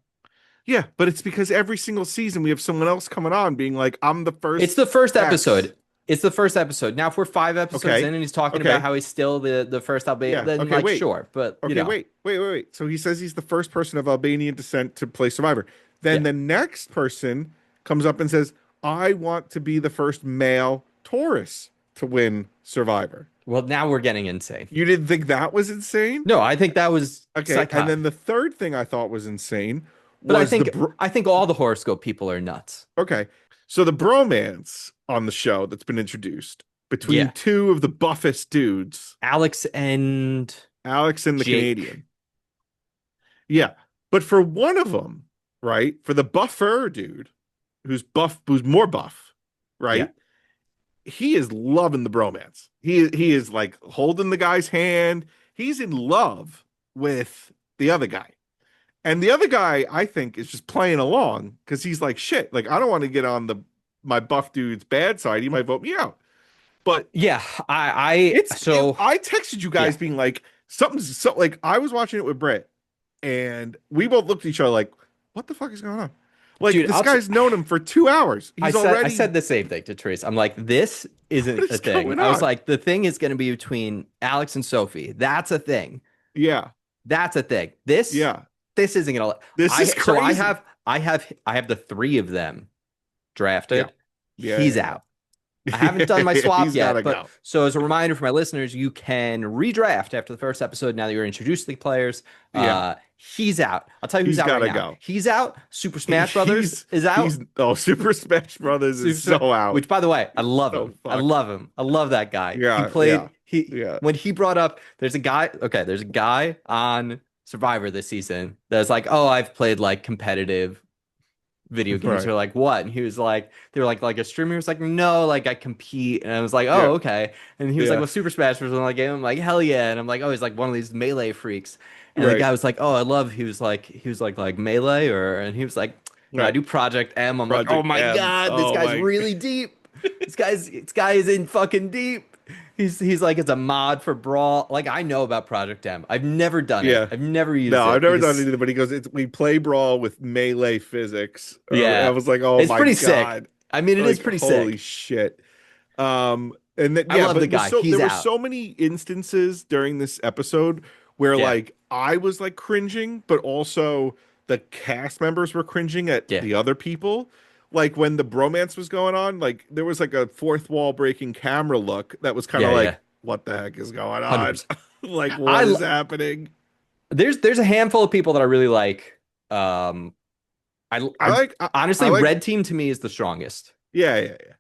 Yeah, but it's because every single season we have someone else coming on being like, "I'm the It's first the first X." episode. It's the first episode. Now, if we're 5 episodes Okay. in and he's talking about Okay. how he's still the first Albanian, Yeah. then Okay. like Wait. sure, but Okay. Wait. So he says he's the first person of Albanian descent to play Survivor. Then yeah. the next person comes up and says, I want to be the first male Taurus to win Survivor. Well, now we're getting insane. You didn't think that was insane? No, I think that was Okay. And then psychotic. the third thing I thought was insane But was I think all the horoscope people are nuts. okay. So the bromance on the show that's been introduced between Yeah. two of the buffest dudes, Alex and Alex and the Jake. Canadian. Yeah. But for one of them, right? For the buffer dude, who's more buff, Yeah. right? He is loving the bromance. He is like holding the guy's hand. He's in love with the other guy. And the other guy, I think, is just playing along because he's like, shit, like I don't want to get on the my buff dude's bad side. He might vote me out. But Yeah. I texted you Yeah. guys being like something's so like I was watching it with Brett and we both looked at each other like, what the fuck is going on? Like Dude, this guy's known him for 2 hours. He's I already said the same thing to Therese. I'm like, this what isn't a is thing. going I was on? like, the thing is going to be between Alex and Sophie. That's a thing. Yeah. That's a thing. Yeah. This isn't gonna. This is crazy. I have the three of them Yeah. drafted. Yeah. He's Yeah. out. I haven't done my swap He's gotta yet, but go. so as a reminder for my listeners, you can redraft after the first episode. Now that you're introduced to the players, Yeah. he's out. I'll tell you who's He's out right gotta now. go. He's out. Super Smash Brothers is out. He's oh Super Smash Brothers Super is Smash, so out. which by the way, I love So him. I fucked. love him. I love that guy. He Yeah, yeah, played he yeah. when he brought up there's a guy, okay, there's a guy on Survivor this season that's like, "Oh, I've played like competitive video games." Right. Or like, "What?" And he was like, they were like a streamer. He was like, "No, like I compete." And I was like, Yeah. "Oh, okay." And he was like, Yeah. "Well, Super Smash Bros. One of the game." I'm like, "Hell yeah." And I'm like, "Oh, he's like one of these melee freaks." And the Right. guy was like, "Oh, I love." He was like melee or and he was like, "No, I Right. do Project M." I'm like, "Oh Project my M. God, this Oh guy's my. really deep. This guy is in fucking deep." He's like it's a mod for Brawl. Like I know about Project M. I've never done it. Yeah. I've never No, used I've it never done it because either, but he goes, it's we play brawl with melee physics. I yeah, was like, oh it's my pretty sick. God. I mean, it is Like, pretty holy sick. shit. And then I yeah, love but the it was guy. so He's there were out. so many instances during this episode where Yeah, like I was like cringing, but also the cast members were cringing at yeah, the other people. Like when the bromance was going on, like there was like a fourth wall breaking camera look that was kind of yeah. like, what the heck is going on? 100%. Like I what is lo- happening? there's a handful of people that I really like. Um, I like I honestly, like Red Team to me is the strongest. yeah, yeah, yeah.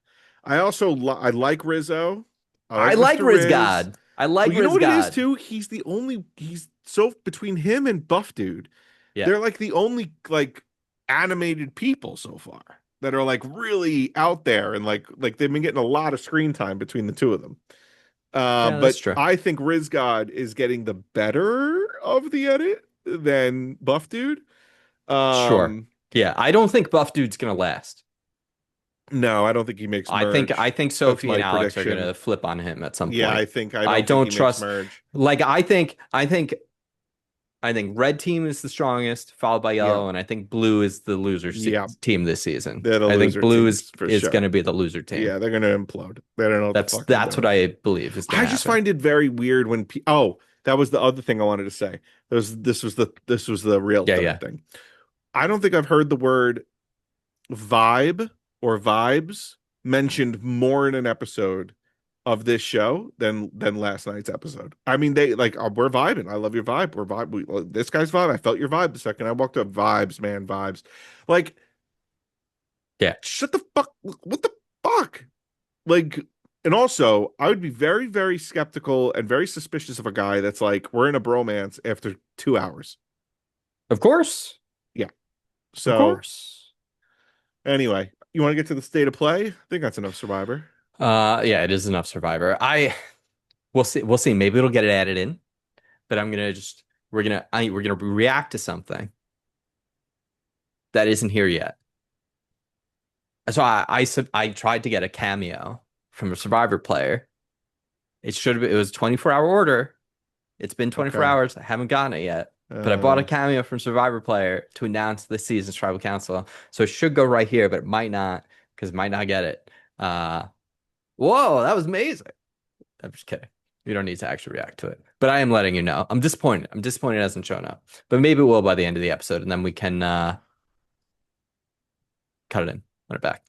I also I like Rizzo. I I like like Mr. Riz Riz. God. I like But you know Riz what it is God. too? He's so between him and Buff Dude, Yeah, they're like the only like animated people so far that are like really out there and like they've been getting a lot of screen time between the two of them. yeah, that's But true. I think Riz God is getting the better of the edit than Buff Dude. Sure. Um, Yeah, I don't think Buff Dude's gonna last. no, I don't think he makes merge. I think That's Sophie my and Alex are prediction. gonna flip on him at some Yeah, point. I I don't think don't he makes trust merge. like I think red team is the strongest, followed by Yeah. yellow, and I think blue is the Yeah. team this season. They're the I think loser blue teams for is going sure. to be the loser team. Yeah, they're gonna implode. They don't know what the fuck they're That's what doing. I believe is going I to just happen. find it very weird when oh, that was the other thing I wanted to say. This was the real Yeah, third yeah. thing. I don't think I've heard the word vibe or vibes mentioned more in an episode of this show than last night's episode. I mean, they like we're vibing. I love your vibe. We're vibe. This guy's vibe. I felt your vibe the second I walked up. Vibes, man, vibes. Like, Yeah. shut the fuck. What the fuck? Like, and also, I would be very, very skeptical and very suspicious of a guy that's like, we're in a bromance after 2 hours. Of course. Yeah. Of So course. anyway, you want to get to the state of play? I think that's enough Survivor. Yeah, it is enough Survivor. We'll see. We'll see. Maybe it'll get it added in, but I'm gonna just we're gonna react to something that isn't here yet. So I tried to get a cameo from a Survivor player. It was 24-hour order. It's been 24 Okay. hours. I haven't gotten it yet. But I bought a cameo from Survivor player to announce this season's Tribal Council. So it should go right here, but it might not, because it might not get it. Whoa, that was amazing. I'm just kidding. You don't need to actually react to it. But I am letting you know. I'm disappointed. I'm disappointed it hasn't shown up. But maybe it will by the end of the episode, and then we can cut it in, run it back.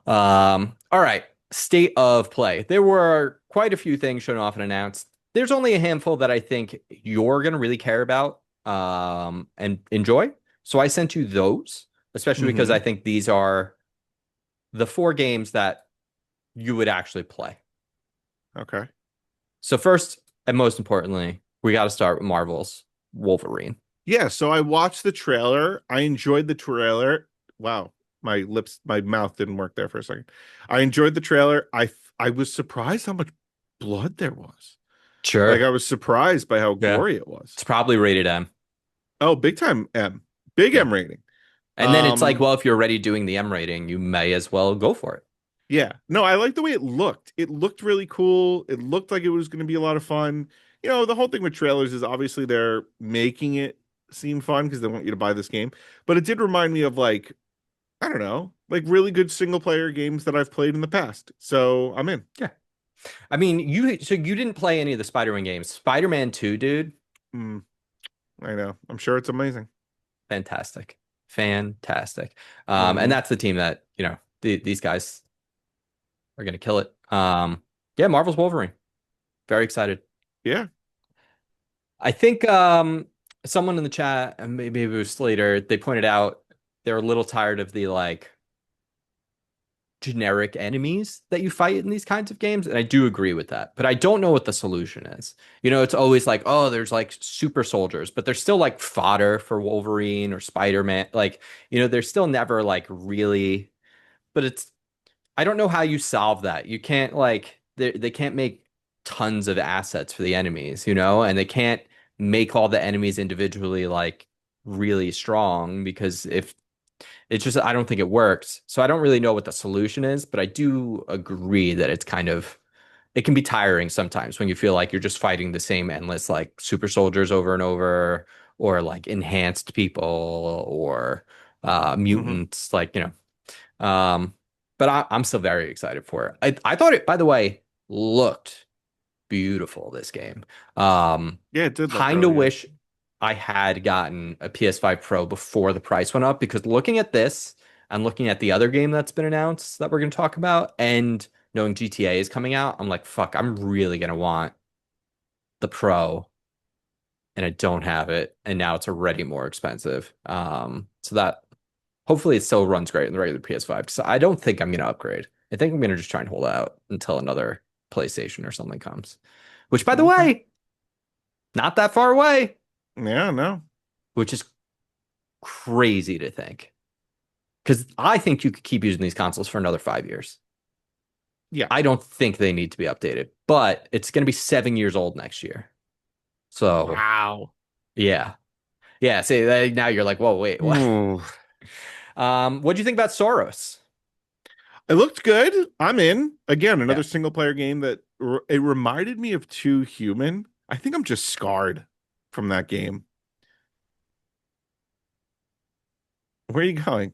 All right. State of play. There were quite a few things shown off and announced. There's only a handful that I think you're gonna really care about and enjoy. So I sent you those, especially because I Hmm. think these are the four games that you would actually play. Okay. So first and most importantly, we got to start with Marvel's Wolverine. Yeah, so I watched the trailer. I enjoyed the trailer. Wow, my mouth didn't work there for a second. I enjoyed the trailer. I was surprised how much blood there was. Like I Sure. was surprised by how Yeah. gory it was. It's probably rated M. Oh, big time M. Big Yeah. M rating. And then it's like, Um, well, if you're already doing the M rating, you may as well go for it. yeah. No, I like the way it looked. It looked really cool. It looked like it was going to be a lot of fun. You know, the whole thing with trailers is obviously they're making it seem fun because they want you to buy this game. But it did remind me of like, I don't know, like really good single player games that I've played in the past. So I'm in. Yeah. I mean, you didn't play any of the Spider-Man games. Spider-Man 2, dude, Mm, I know. I'm sure it's amazing. fantastic. Fantastic. And Hmm. that's the team that, these guys are gonna kill it. Yeah, Marvel's Wolverine. Very excited. Yeah. I think someone in the chat, and maybe it was Slater, they pointed out they're a little tired of the like generic enemies that you fight in these kinds of games. And I do agree with that. But I don't know what the solution is. It's always like, oh, there's like super soldiers, but there's still like fodder for Wolverine or Spider-Man. Like, there's still never like really, but I don't know how you solve that. You can't like, they can't make tons of assets for the enemies, and they can't make all the enemies individually like really strong because if it's just, I don't think it works. So I don't really know what the solution is, but I do agree that it can be tiring sometimes when you feel like you're just fighting the same endless like super soldiers over and over, or like enhanced people, or Hmm. mutants, like, um, but I'm still very excited for it. I thought it, by the way, looked beautiful, this game. Um, Yeah, it did look kind of really good. wish I had gotten a PS5 Pro before the price went up, because looking at this and looking at the other game that's been announced that we're going to talk about, and knowing GTA is coming out, I'm like, fuck, I'm really going to want the Pro, and I don't have it, and now it's already more expensive. So that hopefully it still runs great in the regular PS5, because I don't think I'm going to upgrade. I think I'm going to just try and hold out until another PlayStation or something comes. Which, by the Okay. way, not that far away, Yeah, no. which is crazy to think. Because I think you could keep using these consoles for another 5 years. Yeah. I don't think they need to be updated, but it's going to be 7 years old next year. So, Wow. yeah. Yeah. See, now you're like, whoa, wait, what? Ooh. What do you think about Soros? It looked good. I'm in. Again, Yeah. another single player game that it reminded me of Two Human. I think I'm just scarred from that game. Where are you going?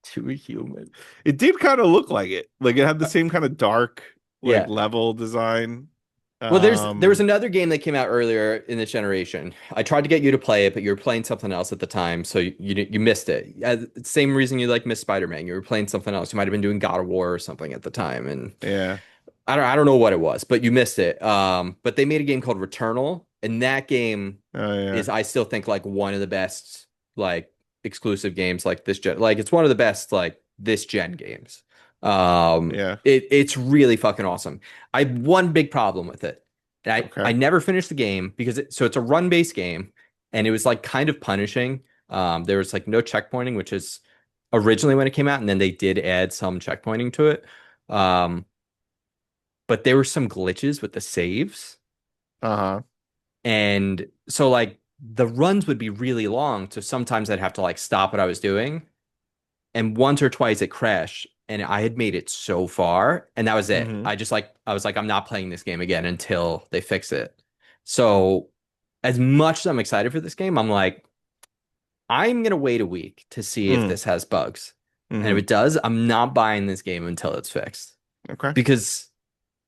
Too human. It did kind of look like it. Like it had the same kind of dark like Yeah. level design. Well, there was Um, another game that came out earlier in this generation. I tried to get you to play it, but you were playing something else at the time, so you missed it. Same reason you like missed Spider-Man. You were playing something else. You might have been doing God of War or something at the time, and yeah. I don't know what it was, but you missed it. But they made a game called Returnal, and that game Oh yeah. is, I still think, like one of the best like exclusive games like this gen. Like it's one of the best like this gen games. Yeah. It's really fucking awesome. I have one big problem with it. And I Okay. never finished the game because it's a run-based game, and it was like kind of punishing. There was like no checkpointing, which is originally when it came out, and then they did add some checkpointing to it. Um, but there were some glitches with the saves. Uh-huh. And so like the runs would be really long. So sometimes I'd have to like stop what I was doing. And once or twice it crashed. And I had made it so far, and that was it. Hmm. I was like, I'm not playing this game again until they fix it. So as much as I'm excited for this game, I'm like, I'm gonna wait a week to see if Mm. this has bugs. And if Hmm. it does, I'm not buying this game until it's fixed. Okay. Because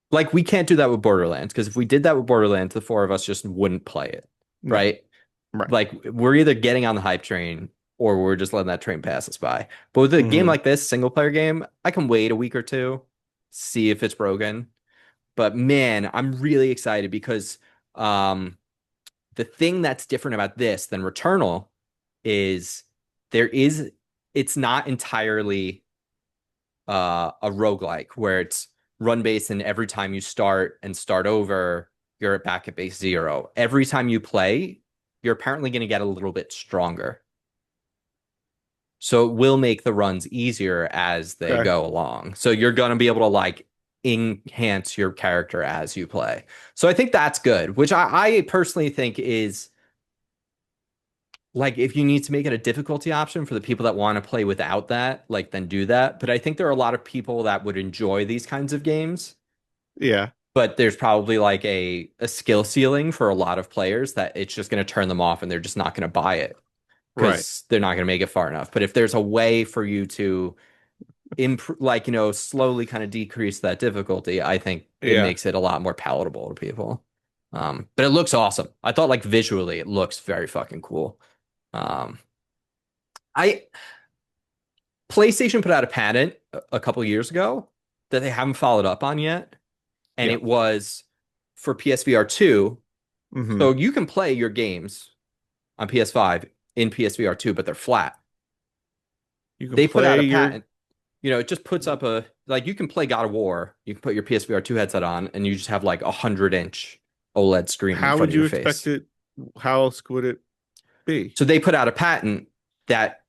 like we can't do that with Borderlands, because if we did that with Borderlands, the four of us just wouldn't play it, No. right? Right. Like we're either getting on the hype train or we're just letting that train pass us by. But with a game Hmm. like this, single player game, I can wait a week or two, see if it's broken. But man, I'm really excited because um the thing that's different about this than Returnal is there is it's not entirely a roguelike where it's run based and every time you start and start over, you're back at base zero. Every time you play, you're apparently going to get a little bit stronger. So it will make the runs easier as they Okay. go along. So you're going to be able to like enhance your character as you play. So I think that's good, which I personally think is like if you need to make it a difficulty option for the people that want to play without that, like then do that. But I think there are a lot of people that would enjoy these kinds of games, Yeah. but there's probably like a skill ceiling for a lot of players that it's just going to turn them off and they're just not going to buy it Right. because they're not going to make it far enough. But if there's a way for you to improve, like, slowly kind of decrease that difficulty, I think it Yeah. makes it a lot more palatable to people. But it looks awesome. I thought like visually it looks very fucking cool. Um, I PlayStation put out a patent a couple years ago that they haven't followed up on yet, and Yeah. it was for PSVR 2. Hmm. So you can play your games on PS5 in PSVR 2, but they're flat. You can They put out play a your. patent. It just puts up a like you can play God of War. You can put your PSVR 2 headset on, and you just have like 100-inch OLED screen in How front would of you your expect face. it? How else would it be? So they put out a patent that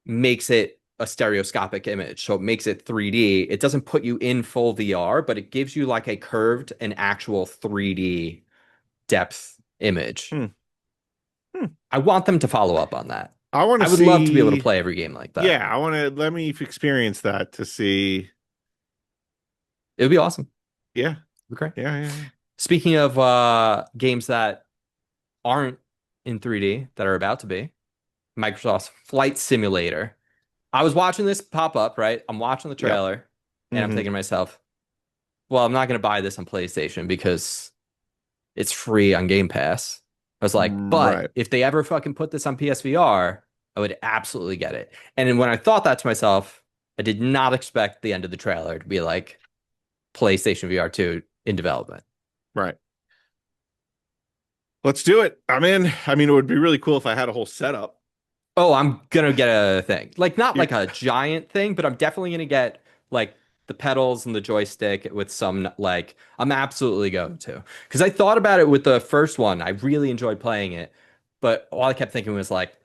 makes it a stereoscopic image. So it makes it 3D. It doesn't put you in full VR, but it gives you like a curved and actual 3D depth image. Hmm. Hmm. I want them to follow up on that. I want to I would love to be able to see. play every game like that. Yeah, I want to let me experience that to see. It would be awesome. Yeah. Okay. Yeah. Yeah. Yeah. Speaking of games that aren't in 3D that are about to be, Microsoft's Flight Simulator. I was watching this pop up, right? I'm watching the Yep. trailer and I'm Hmm. thinking to myself, well, I'm not going to buy this on PlayStation because it's free on Game Pass. I was like, but Right. if they ever fucking put this on PSVR, I would absolutely get it. And then when I thought that to myself, I did not expect the end of the trailer to be like PlayStation VR 2 in development. Right. Let's do it. I'm in. I mean, it would be really cool if I had a whole setup. Oh, I'm gonna get a thing. Like not You, like a giant thing, but I'm definitely gonna get like the pedals and the joystick with some like I'm absolutely going to. Because I thought about it with the first one. I really enjoyed playing it, but all I kept thinking was like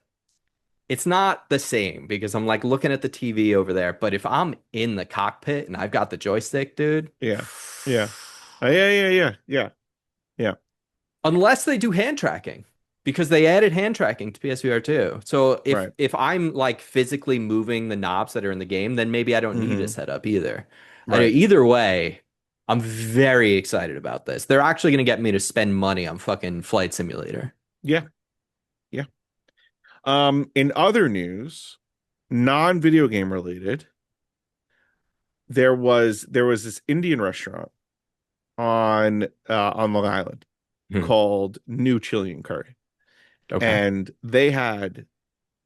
it's not the same because I'm like looking at the TV over there, but if I'm in the cockpit and I've got the joystick, dude, yeah. Yeah. Yeah. Yeah. Yeah. Yeah. Yeah. unless they do hand tracking because they added hand tracking to PSVR 2. So if Right. if I'm like physically moving the knobs that are in the game, then maybe I don't need a Hmm. setup either. I know Right. either way, I'm very excited about this. They're actually going to get me to spend money on fucking Flight Simulator. Yeah. Yeah. In other news, non-video game related, there was this Indian restaurant on Long Island Hmm. called New Chilean Curry, Okay. and they had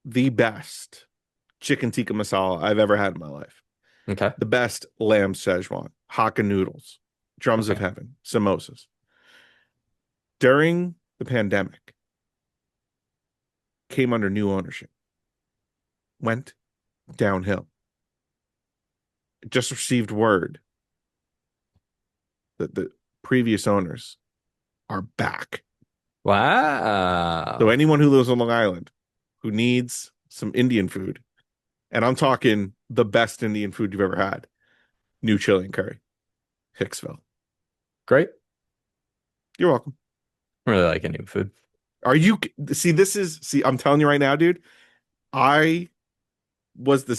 the best chicken tikka masala I've ever had in my life. Okay. The best lamb Szechuan, Hakka noodles, drums of Okay. heaven, samosas. During the pandemic, came under new ownership, went downhill. Just received word that the previous owners are back. So Wow. anyone who lives on Long Island who needs some Indian food, and I'm talking the best Indian food you've ever had, New Chilean Curry, Hicksville. Great. You're welcome. I really like Indian food. Are you see I'm telling you right now, dude. I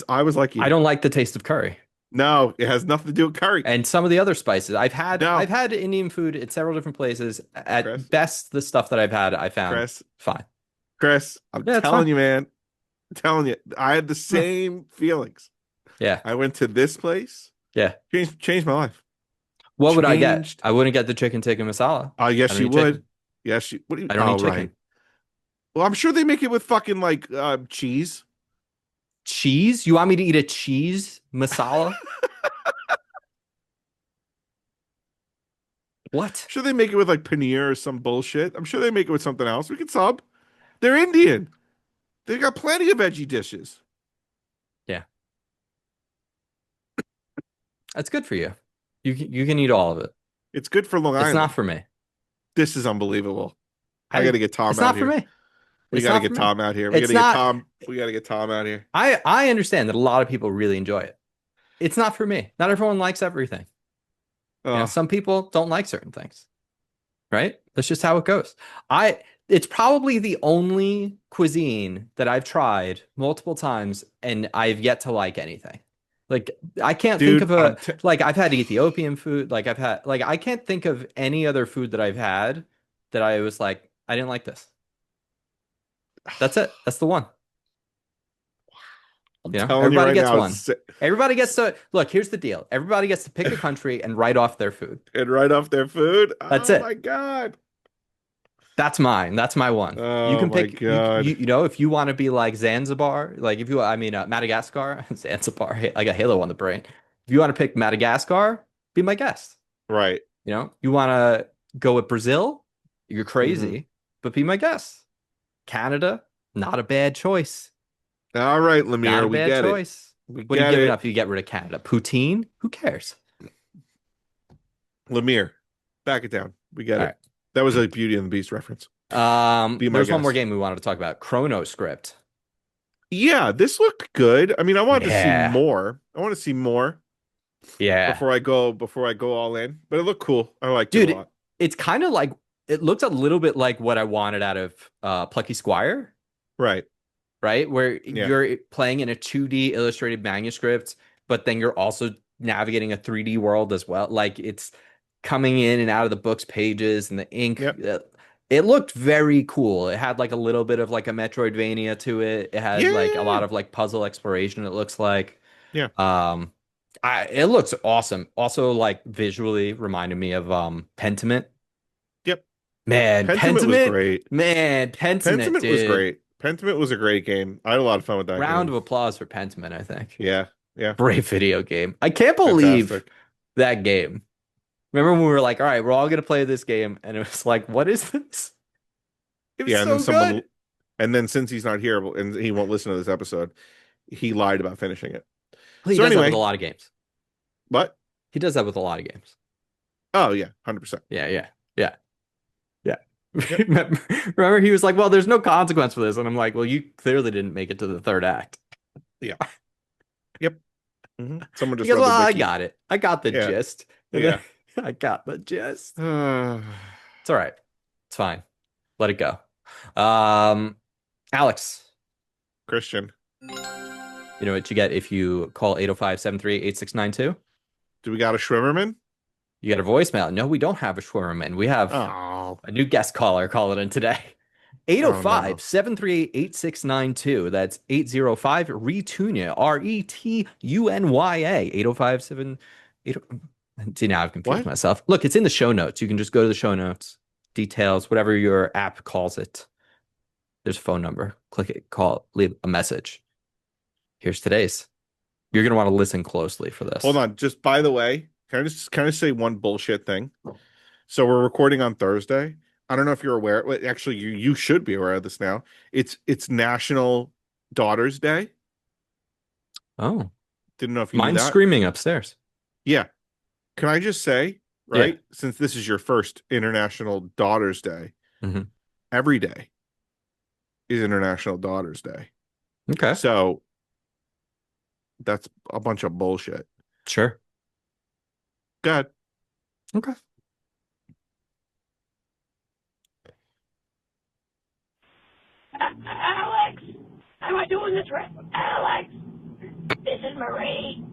I was like I you. don't like the taste of curry. No, it has nothing to do with curry. And some of the other spices. I've No, had Indian food at several different places. At Chris, best, the stuff that I've had, I found Chris, fine. Chris, I'm Yeah, it's fine. telling you, man. I'm telling you, I had the Yeah. same feelings. Yeah. I went to this place, Yeah. changed my life. What would I get? Changed. I wouldn't get the chicken tikka masala. I Yes, don't you eat chicken. would. Yes, you. What do you? I don't Oh, eat right. chicken. Well, I'm sure they make it with fucking like cheese. Cheese? You want me to eat a cheese masala? What? Sure they make it with like paneer or some bullshit. I'm sure they make it with something else. We can sub. They're Indian. They got plenty of veggie dishes. That's good for you. You can eat all of it. It's good for Long It's not Island. for me. This is unbelievable. I got I to get Tom it's out not for here. me. We It's got to not for get me. Tom out here. We got It's to get not Tom. We got to get Tom out here. I understand that a lot of people really enjoy it. It's not for me. Not everyone likes everything. Oh, Some people don't like certain things, right? That's just how it goes. I it's probably the only cuisine that I've tried multiple times and I've yet to like anything. Like I can't think dude, of I'm a like I've had Ethiopian food, like I've had like I can't think of any other food that I've had that I was like I didn't like this. That's it. That's the one. telling you Everybody right gets now, one. Everybody gets to look, here's the deal. Everybody gets to pick a country and write off their food. and right off their food. That's Oh my it. God. That's mine. That's my one. You Oh can my pick God. if you want to be like Zanzibar, like if you I mean Madagascar, Zanzibar, I got Halo on the brain. If you want to pick Madagascar, be my guest. Right. You want to go with Brazil, you're Hmm. crazy, but be my guest. Canada, not a bad choice. All right, Not a Lemire, we bad get it. choice. We What are you get giving it. up if you get rid of Canada? Poutine? Who cares? Lemire, back it down. We get All it. That was a Beauty and the Beast reference. right. Be my There's one more guest. game we wanted to talk about. Chrono Script. Yeah, this looked good. I mean, I wanted to see Yeah. more. I want to see more Yeah. before I go all in. But it looked cool. I liked it a Dude, lot. it's kind of like it looks a little bit like what I wanted out of Plucky Squire, Right. right? Where Yeah. you're playing in a 2D illustrated manuscript, but then you're also navigating a 3D world as well. Like it's coming in and out of the book's pages and the ink. Yep. It looked very cool. It had like a little bit of like a Metroidvania to it. It had like a Yeah. lot of like puzzle exploration, it looks like. Yeah. Um it looks awesome. Also like visually reminded me of Pentiment. Yep. Man, Pentiment was Pentiment, great. man, Pentiment, Pentiment was dude. great. Pentiment was a great game. I had a lot of fun with that Round game. of applause for Pentiment, I think. Yeah. Yeah. Great video game. I can't believe Fantastic. that game. Remember when we were like, all right, we're all gonna play this game, and it was like, what is this? It was Yeah, and then so someone good. and then since he's not here and he won't listen to this episode, he lied about finishing it. Well, he So does that with a anyway, lot of games. what? He does that with a lot of games. Oh yeah, 100%. Yeah, yeah, yeah, yeah. Yep. Remember, he was like, well, there's no consequence for this, and I'm like, well, you clearly didn't make it to the third act. Yeah. Yep. Someone He just goes, rubbed well, the I wiki. got it. I got the Yeah. gist. And then Yeah. I got the gist. Uh, It's all right. It's fine. Let it go. Um, Alex, Christian, you know what you get if you call 805-738-8692? do we got a Schwimmerman? You get a voicemail. No, we don't have a Schwimmerman. We have Oh, a new guest caller calling in today. oh 805 no. 738 That's 805 Retunia, Retunya. 805 7. See, now I've confused What? myself. Look, it's in the show notes. You can just go to the show notes, details, whatever your app calls it. There's a phone number. Click it, call, leave a message. Here's today's. You're going to want to listen closely for Hold this. on. Just by the way, can I say one bullshit thing? So we're recording on Thursday. I don't know if you're aware. Well, actually, you should be aware of this now. It's National Daughters Day. Oh, Didn't know if you knew mine's that. screaming upstairs. Yeah. Can I just say, Yeah. right? Since this is your first International Daughters Day, Hmm. every day is International Daughters Day. Okay. So that's a bunch of bullshit. Sure. God. Okay. Alex, am I doing this right? Alex, this is Marie.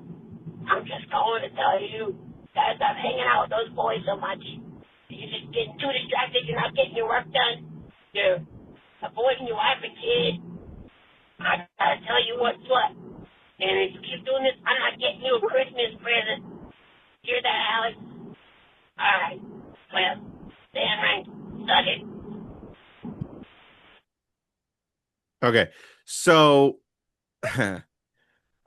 I'm just calling to tell you that I'm hanging out with those boys so much. You're just getting too distracted. You're not getting your work done. You're avoiding your wife and kid. I gotta tell you what's what. And if you keep doing this, I'm not getting you a Christmas present. Hear that, Alex? All right. Well, stay unranked. Suck it. Okay. So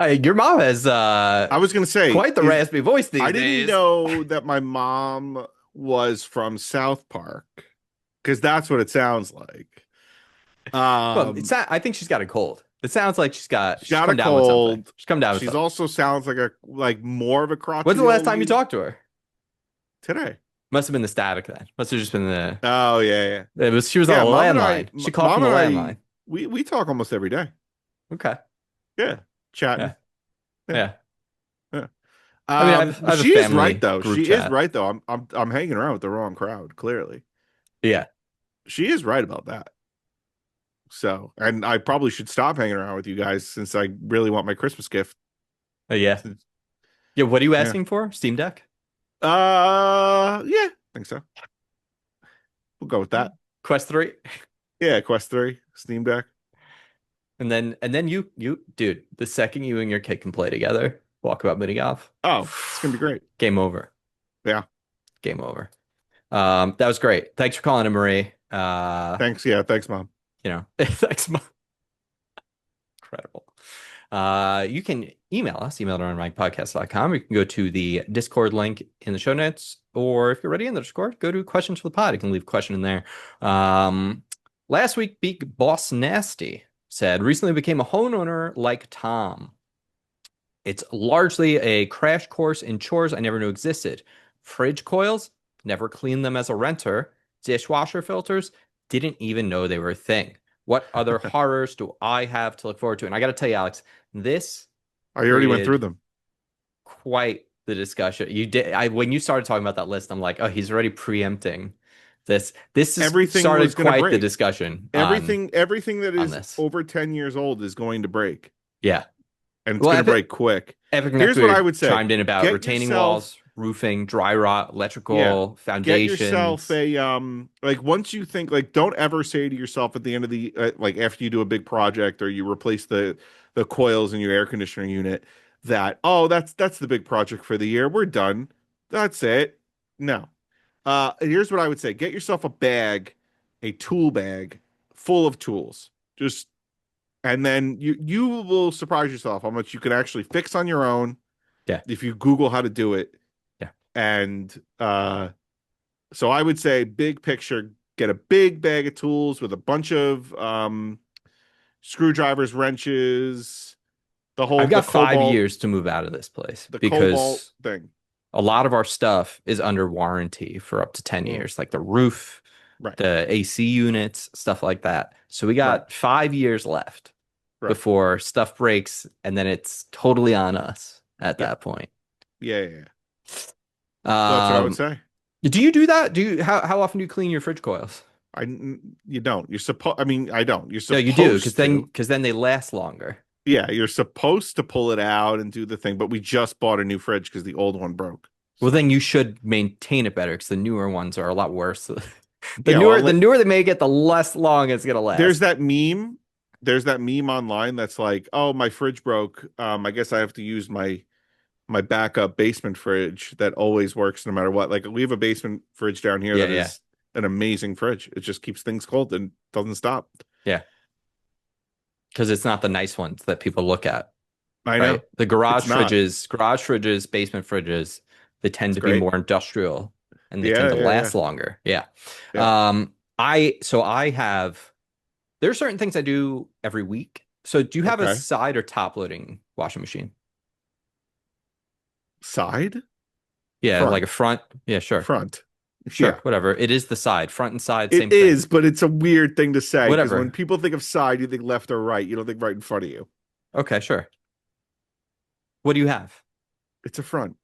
Your mom has I was gonna say, quite the raspy voice these I didn't days. know that my mom was from South Park because that's what it sounds like. Well, I think she's got a cold. It sounds like She's she's got a come down with something. cold. She's come down with She's something. also sounds like more of a When's the crotchety last old time you lady talked to her? today. Must have been the static then. Must have just been the Oh yeah, she was on yeah. a Mom and landline. She called Mom from the and I, landline. we talk almost every day. Okay. Yeah, chatting. Yeah. Yeah, Yeah. yeah. I mean, I But have a she is right family though. group She is chat. right though. I'm hanging around with the wrong crowd. Clearly, Yeah. she is right about that. So, and I probably should stop hanging around with you guys since I really want my Christmas gift. Yeah. Yeah. What are you Yeah. asking for? Steam Deck? Yeah, I think so. We'll go with that. Quest 3? Yeah, Quest 3, Steam Deck. And then you dude, the second you and your kid can play together, walk about mini golf. Oh, it's gonna be great. Game over. Yeah. Game over. That was great. Thanks for calling in, Marie. Thanks. Yeah, thanks, Mom. Thanks, Mom. Incredible. You can email us, email at unrankedpodcast.com. You can go to the Discord link in the show notes, or if you're already in the Discord, go to questions for the pod. You can leave a question in there. Last week, Big Boss Nasty said, recently became a homeowner like Tom. It's largely a crash course in chores I never knew existed. Fridge coils, never cleaned them as a renter. Dishwasher filters, didn't even know they were a thing. What other horrors do I have to look forward to? And I got to tell you, Alex, this I already went created through them. quite the discussion. You did. When you started talking about that list, I'm like, oh, he's already preempting this. This is Everything started was going to quite the break. discussion. Everything that on is this. over 10 years old is going to break. Yeah. And it's going to break quick. Epic Here's what I would say. chimed in about Get retaining yourself- walls, roofing, dry rot, electrical, Get foundations. yourself a like once you think like don't ever say to yourself at the end of the like after you do a big project or you replace the coils in your air conditioning unit that that's the big project for the year. We're done. That's it. No. Here's what I would say. Get yourself a bag, a tool bag full of tools. Just and then you will surprise yourself how much you can actually fix on your own. Yeah. If you Google how to do it. Yeah. And so I would say big picture, get a big bag of tools with a bunch of screwdrivers, wrenches, I've got the 5 years to move out of this place the because cobalt thing. a lot of our stuff is under warranty for up to 10 years, like the roof, Right. the AC units, stuff like that. So we got 5 years left before stuff breaks, and then it's totally on us at that point. Yeah. So that's what I would say. Do you do that? How often do you clean your fridge coils? You don't. You're supposed. I mean, I don't. You're supposed. No, you do because then they last longer. Yeah, you're supposed to pull it out and do the thing, but we just bought a new fridge because the old one broke. Well, then you should maintain it better because the newer ones are a lot worse. The Yeah, newer they make it, the less long it's gonna last. There's that meme. There's that meme online that's like, oh, my fridge broke. I guess I have to use my backup basement fridge that always works no matter what. Like we have a basement fridge down here that is an amazing fridge. It just keeps things cold and doesn't stop. Yeah. Because it's not the nice ones that people look at. I know. The garage fridges, basement fridges, they tend to be more industrial and they tend to last longer. Yeah. I have there are certain things I do every week. So do you have a side or top loading washing machine? Side? Yeah, like a front. Yeah, sure. Front. Sure, whatever. It is the side, front and side. It is, but it's a weird thing to say. Whatever. When people think of side, you think left or right. You don't think right in front of you. Okay, sure. What do you have? It's a front.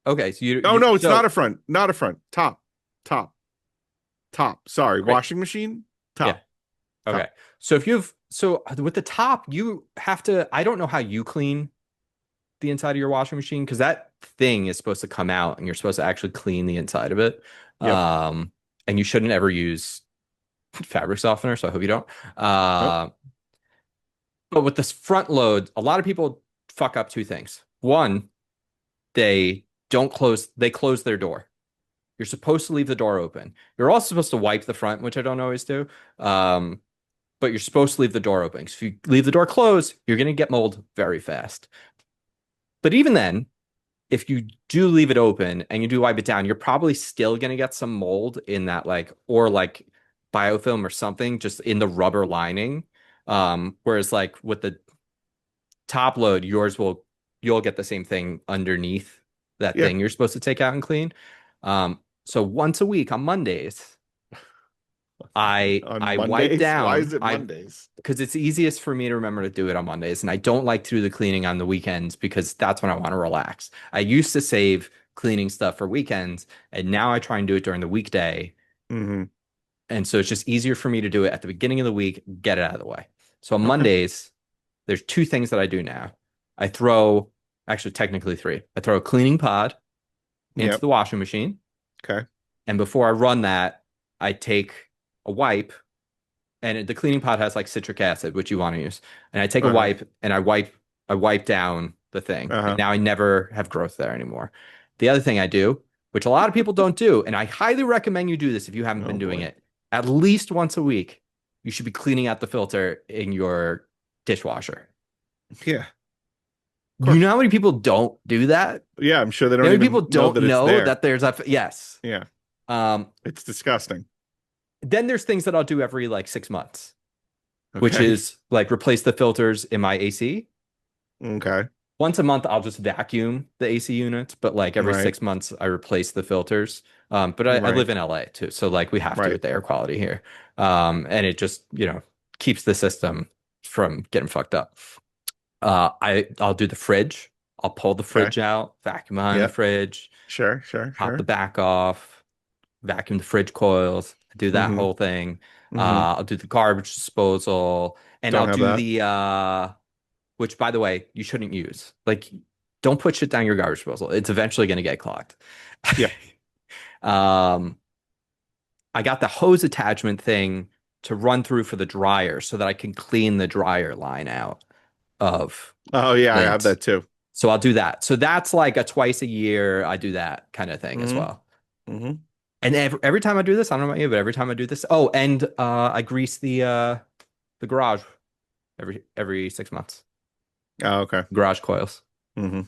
Okay, so no, it's not a front. Not a front. Top. Sorry, Great. washing machine. Top. Yeah. Okay. Top. So with the top, you have to. I don't know how you clean the inside of your washing machine because that thing is supposed to come out and you're supposed to actually clean the inside of it. Yep. And you shouldn't ever use fabric softener, so I hope you don't. But with this front load, a lot of people fuck up two things. One, they close their door. You're supposed to leave the door open. You're also supposed to wipe the front, which I don't always do. But you're supposed to leave the door open. So if you leave the door closed, you're going to get mold very fast. But even then, if you do leave it open and you do wipe it down, you're probably still going to get some mold in that or biofilm or something just in the rubber lining. Whereas like with the top load, you'll get the same thing underneath that Yeah. thing you're supposed to take out and clean. So once a week on Mondays, On I wipe Mondays? Why down. is it I Mondays? Because it's easiest for me to remember to do it on Mondays, and I don't like to do the cleaning on the weekends because that's when I want to relax. I used to save cleaning stuff for weekends, and now I try and do it during the weekday. Hmm. And so it's just easier for me to do it at the beginning of the week, get it out of the way. So on Okay. Mondays, there's two things that I do now. I throw, actually, technically three. I throw a cleaning pod into Yep. the washing machine. Okay. And before I run that, I take a wipe, and the cleaning pod has like citric acid, which you want to use. And I take a Uh-huh. wipe and I wipe down the thing. And Uh-huh. now I never have growth there anymore. The other thing I do, which a lot of people don't do, and I highly recommend you do this if you haven't Oh been doing boy. it, at least once a week, you should be cleaning out the filter in your dishwasher. Yeah, of You know course. how many people don't do that? Yeah, I'm sure they You know don't how many even people know don't that it's know there. that there's a, yes. Yeah, Um, it's disgusting. then there's things that I'll do every like 6 months, which Okay. is like replace the filters in my AC. Okay. Once a month, I'll just vacuum the AC units, but like every Right. 6 months, I replace the filters. But I Right. live in LA too, so like we have to Right. with the air quality here. And it just, keeps the system from getting fucked up. I'll do the fridge. I'll pull the Okay. fridge out, vacuum behind the Yep. fridge, Sure. Sure. pop the Sure. back off, vacuum the fridge coils, do that Mm-hmm. whole thing. Mm-hmm. I'll do the garbage disposal, and Don't I'll have do that. the which by the way, you shouldn't use. Like, don't put shit down your garbage disposal. It's eventually going to get clogged. Yeah. um, I got the hose attachment thing to run through for the dryer so that I can clean the dryer line out of Oh yeah, I have lint. that too. So I'll do that. So that's like a twice a year I do that kind of thing as Mm-hmm. well. Mm-hmm. And every time I do this, I don't know about you, but every time I do this, oh, and I grease the garage every 6 months. Oh, okay. Garage coils. Mm-hmm.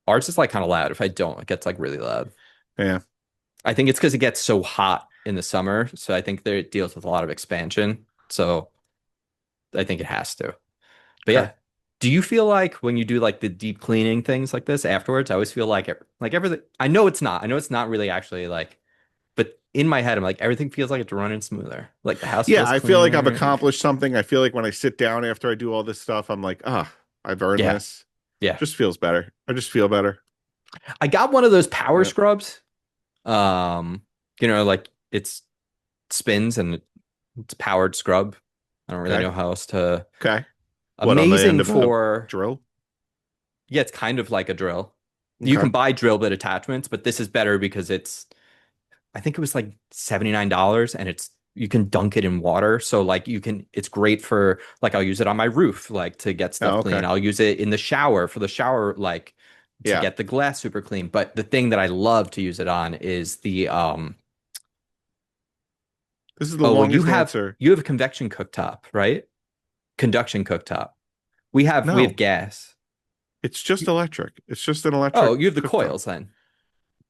Ours is like kind of loud. If I don't, it gets like really loud. Yeah. I think it's because it gets so hot in the summer. So I think there it deals with a lot of expansion. So I think it has to. But Okay. yeah. Do you feel like when you do like the deep cleaning things like this afterwards, I always feel like everything, I know it's not. I know it's not really actually like, but in my head, I'm like, everything feels like it's running smoother. Like the house Yeah, feels I feel like I've cleaner. accomplished something. I feel like when I sit down after I do all this stuff, I'm like, ah, I've earned Yeah. this. Yeah. Just feels better. I just feel better. I got one of those power Yeah. scrubs. Um, like it's spins and it's powered scrub. I don't really Okay. know how else to. Okay. What on the end Amazing of a for, drill? yeah, it's kind of like a drill. You Okay. can buy drill bit attachments, but this is better because I think it was like $79 and you can dunk it in water. So like it's great for like, I'll use it on my roof, like to get stuff Oh, clean. okay. I'll use it in the shower for the shower, like to Yeah. get the glass super clean. But the thing that I love to use it on is This is the oh, well, longest answer. you have a convection cooktop, right? Conduction cooktop. We have No, gas. it's just electric. It's just an electric Oh, you have the cooktop. coils then.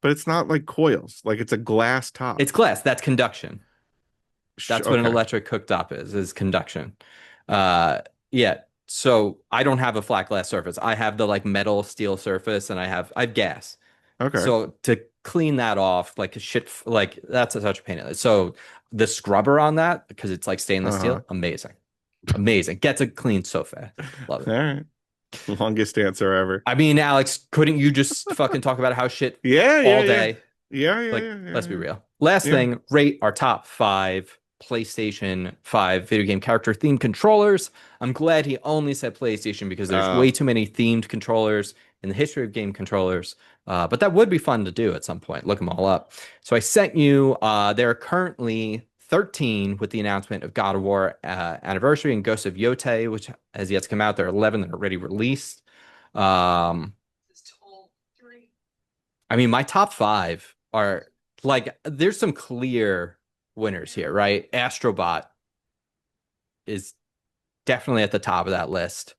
But it's not like coils. Like it's a glass top. It's glass. That's conduction. That's what an Okay. electric cooktop is conduction. Uh, yeah. So I don't have a flat glass surface. I have the like metal steel surface and I have gas. Okay. So to clean that off, like shit, like that's such a pain in it. So the scrubber on that, because it's like stainless Uh-huh. steel, amazing. Amazing. Gets it clean so fast. Love All it. right. Longest answer ever. I mean, Alex, couldn't you just fucking talk about how shit Yeah, yeah, all yeah. day? Yeah, yeah, Like, yeah, let's yeah, be yeah. real. Last Yeah. thing, rate our top five PlayStation 5 video game character themed controllers. I'm glad he only said PlayStation because there's Uh, way too many themed controllers in the history of game controllers. But that would be fun to do at some point. Look them all up. So I sent you, there are currently 13 with the announcement of God of War Anniversary and Ghost of Yotei, which has yet to come out. There are 11 that are already released. Um, I mean, my top five are like, there's some clear winners here, right? Astrobot is definitely at the top of that list.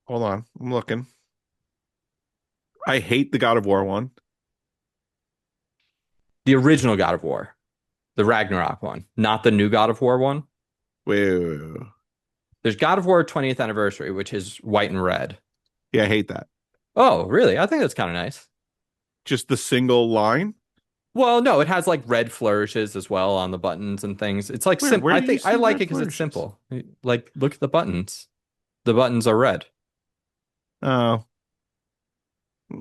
hold on. I'm looking. I hate the God of War one. The original God of War, the Ragnarok one, not the new God of War one. Wait. There's God of War 20th anniversary, which is white and red. Yeah, I hate that. Oh, really? I think that's kind of nice. Just the single line. Well, no, it has like red flourishes as well on the buttons and things. It's like Where? simple. Where I do you think I see like red it because it's flourishes? simple. Like, look at the buttons. The buttons are red. Oh,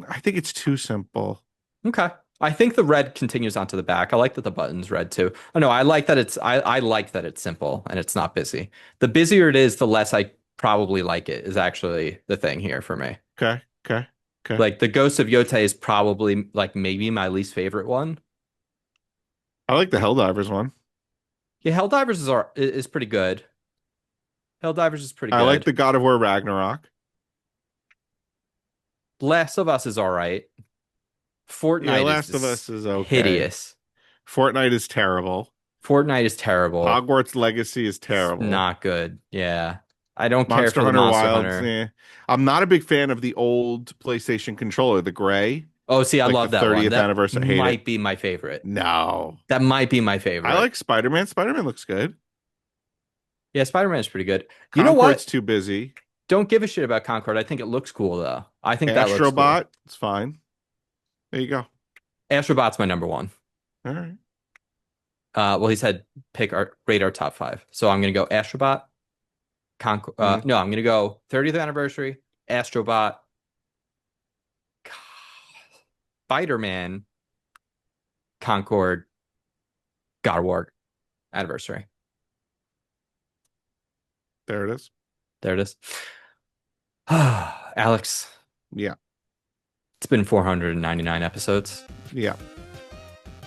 I think it's too simple. Okay. I think the red continues onto the back. I like that the button's red too. Oh no, I like that it's simple and it's not busy. The busier it is, the less I probably like it is actually the thing here for me. Okay. Okay. Okay. Like the Ghost of Yote is probably like maybe my least favorite one. I like the Helldivers one. Yeah, is pretty good. Helldivers is pretty I like good. the God of War Ragnarok. Last of Us is all right. Yeah, Fortnite is Last of Us just is okay. hideous. Fortnite is terrible. Fortnite is terrible. Hogwarts Legacy is It's terrible. not good. Yeah. I don't care Monster for the Hunter Monster Wilds, Hunter. eh. I'm not a big fan of the old PlayStation controller, the gray, Oh, see, I like the love that one. 30th That anniversary. I hate it. might be my favorite. No. That might be my I favorite. like Spider-Man. Spider-Man looks good. Yeah, Spider-Man is pretty good. You know Concord's what? too busy. Don't give a shit about Concord. I think it looks cool though. I think that looks cool. Astrobot, it's fine. There you go. Astrobot's my number one. All right. Well, he said rate our top five. So I'm gonna go Astrobot, Mhm. no, I'm gonna go 30th anniversary, Astrobot, Spider-Man, Concord, God of War anniversary. There it is. There it is. Alex, Yeah. it's been 499 episodes. Yeah.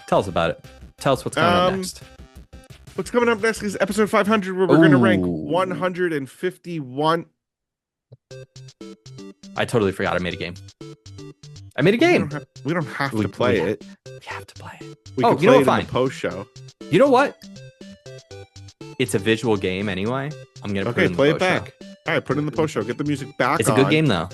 Tell us about it. Tell us what's coming up Um, next. What's coming up next is episode 500, where we're going to rank Ooh. 151. I totally forgot I made a game. I made a game. We don't have We- to play we- it. We have to play it. We Oh, can you know play what? it Fine. in the post show. You know what? It's a visual game anyway. I'm gonna put it Okay, in the play it post show. back. All right, put it in the post show. Get the music back It's a on. good game though.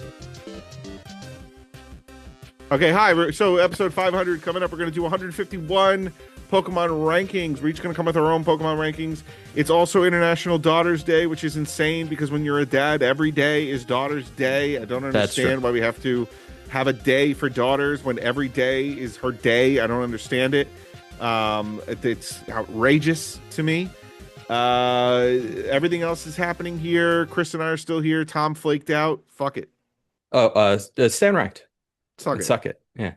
Okay, hi. So episode 500 coming up. We're going to do 151 Pokemon rankings. We're each going to come with our own Pokemon rankings. It's also International Daughters Day, which is insane because when you're a dad, every day is Daughters Day. I don't That's true. understand why we have to have a day for daughters when every day is her day. I don't understand it. It's outrageous to me. Everything else is happening here. Chris and I are still here. Tom flaked out. Fuck it. Oh, stay ranked. Suck it. Suck it. Yeah.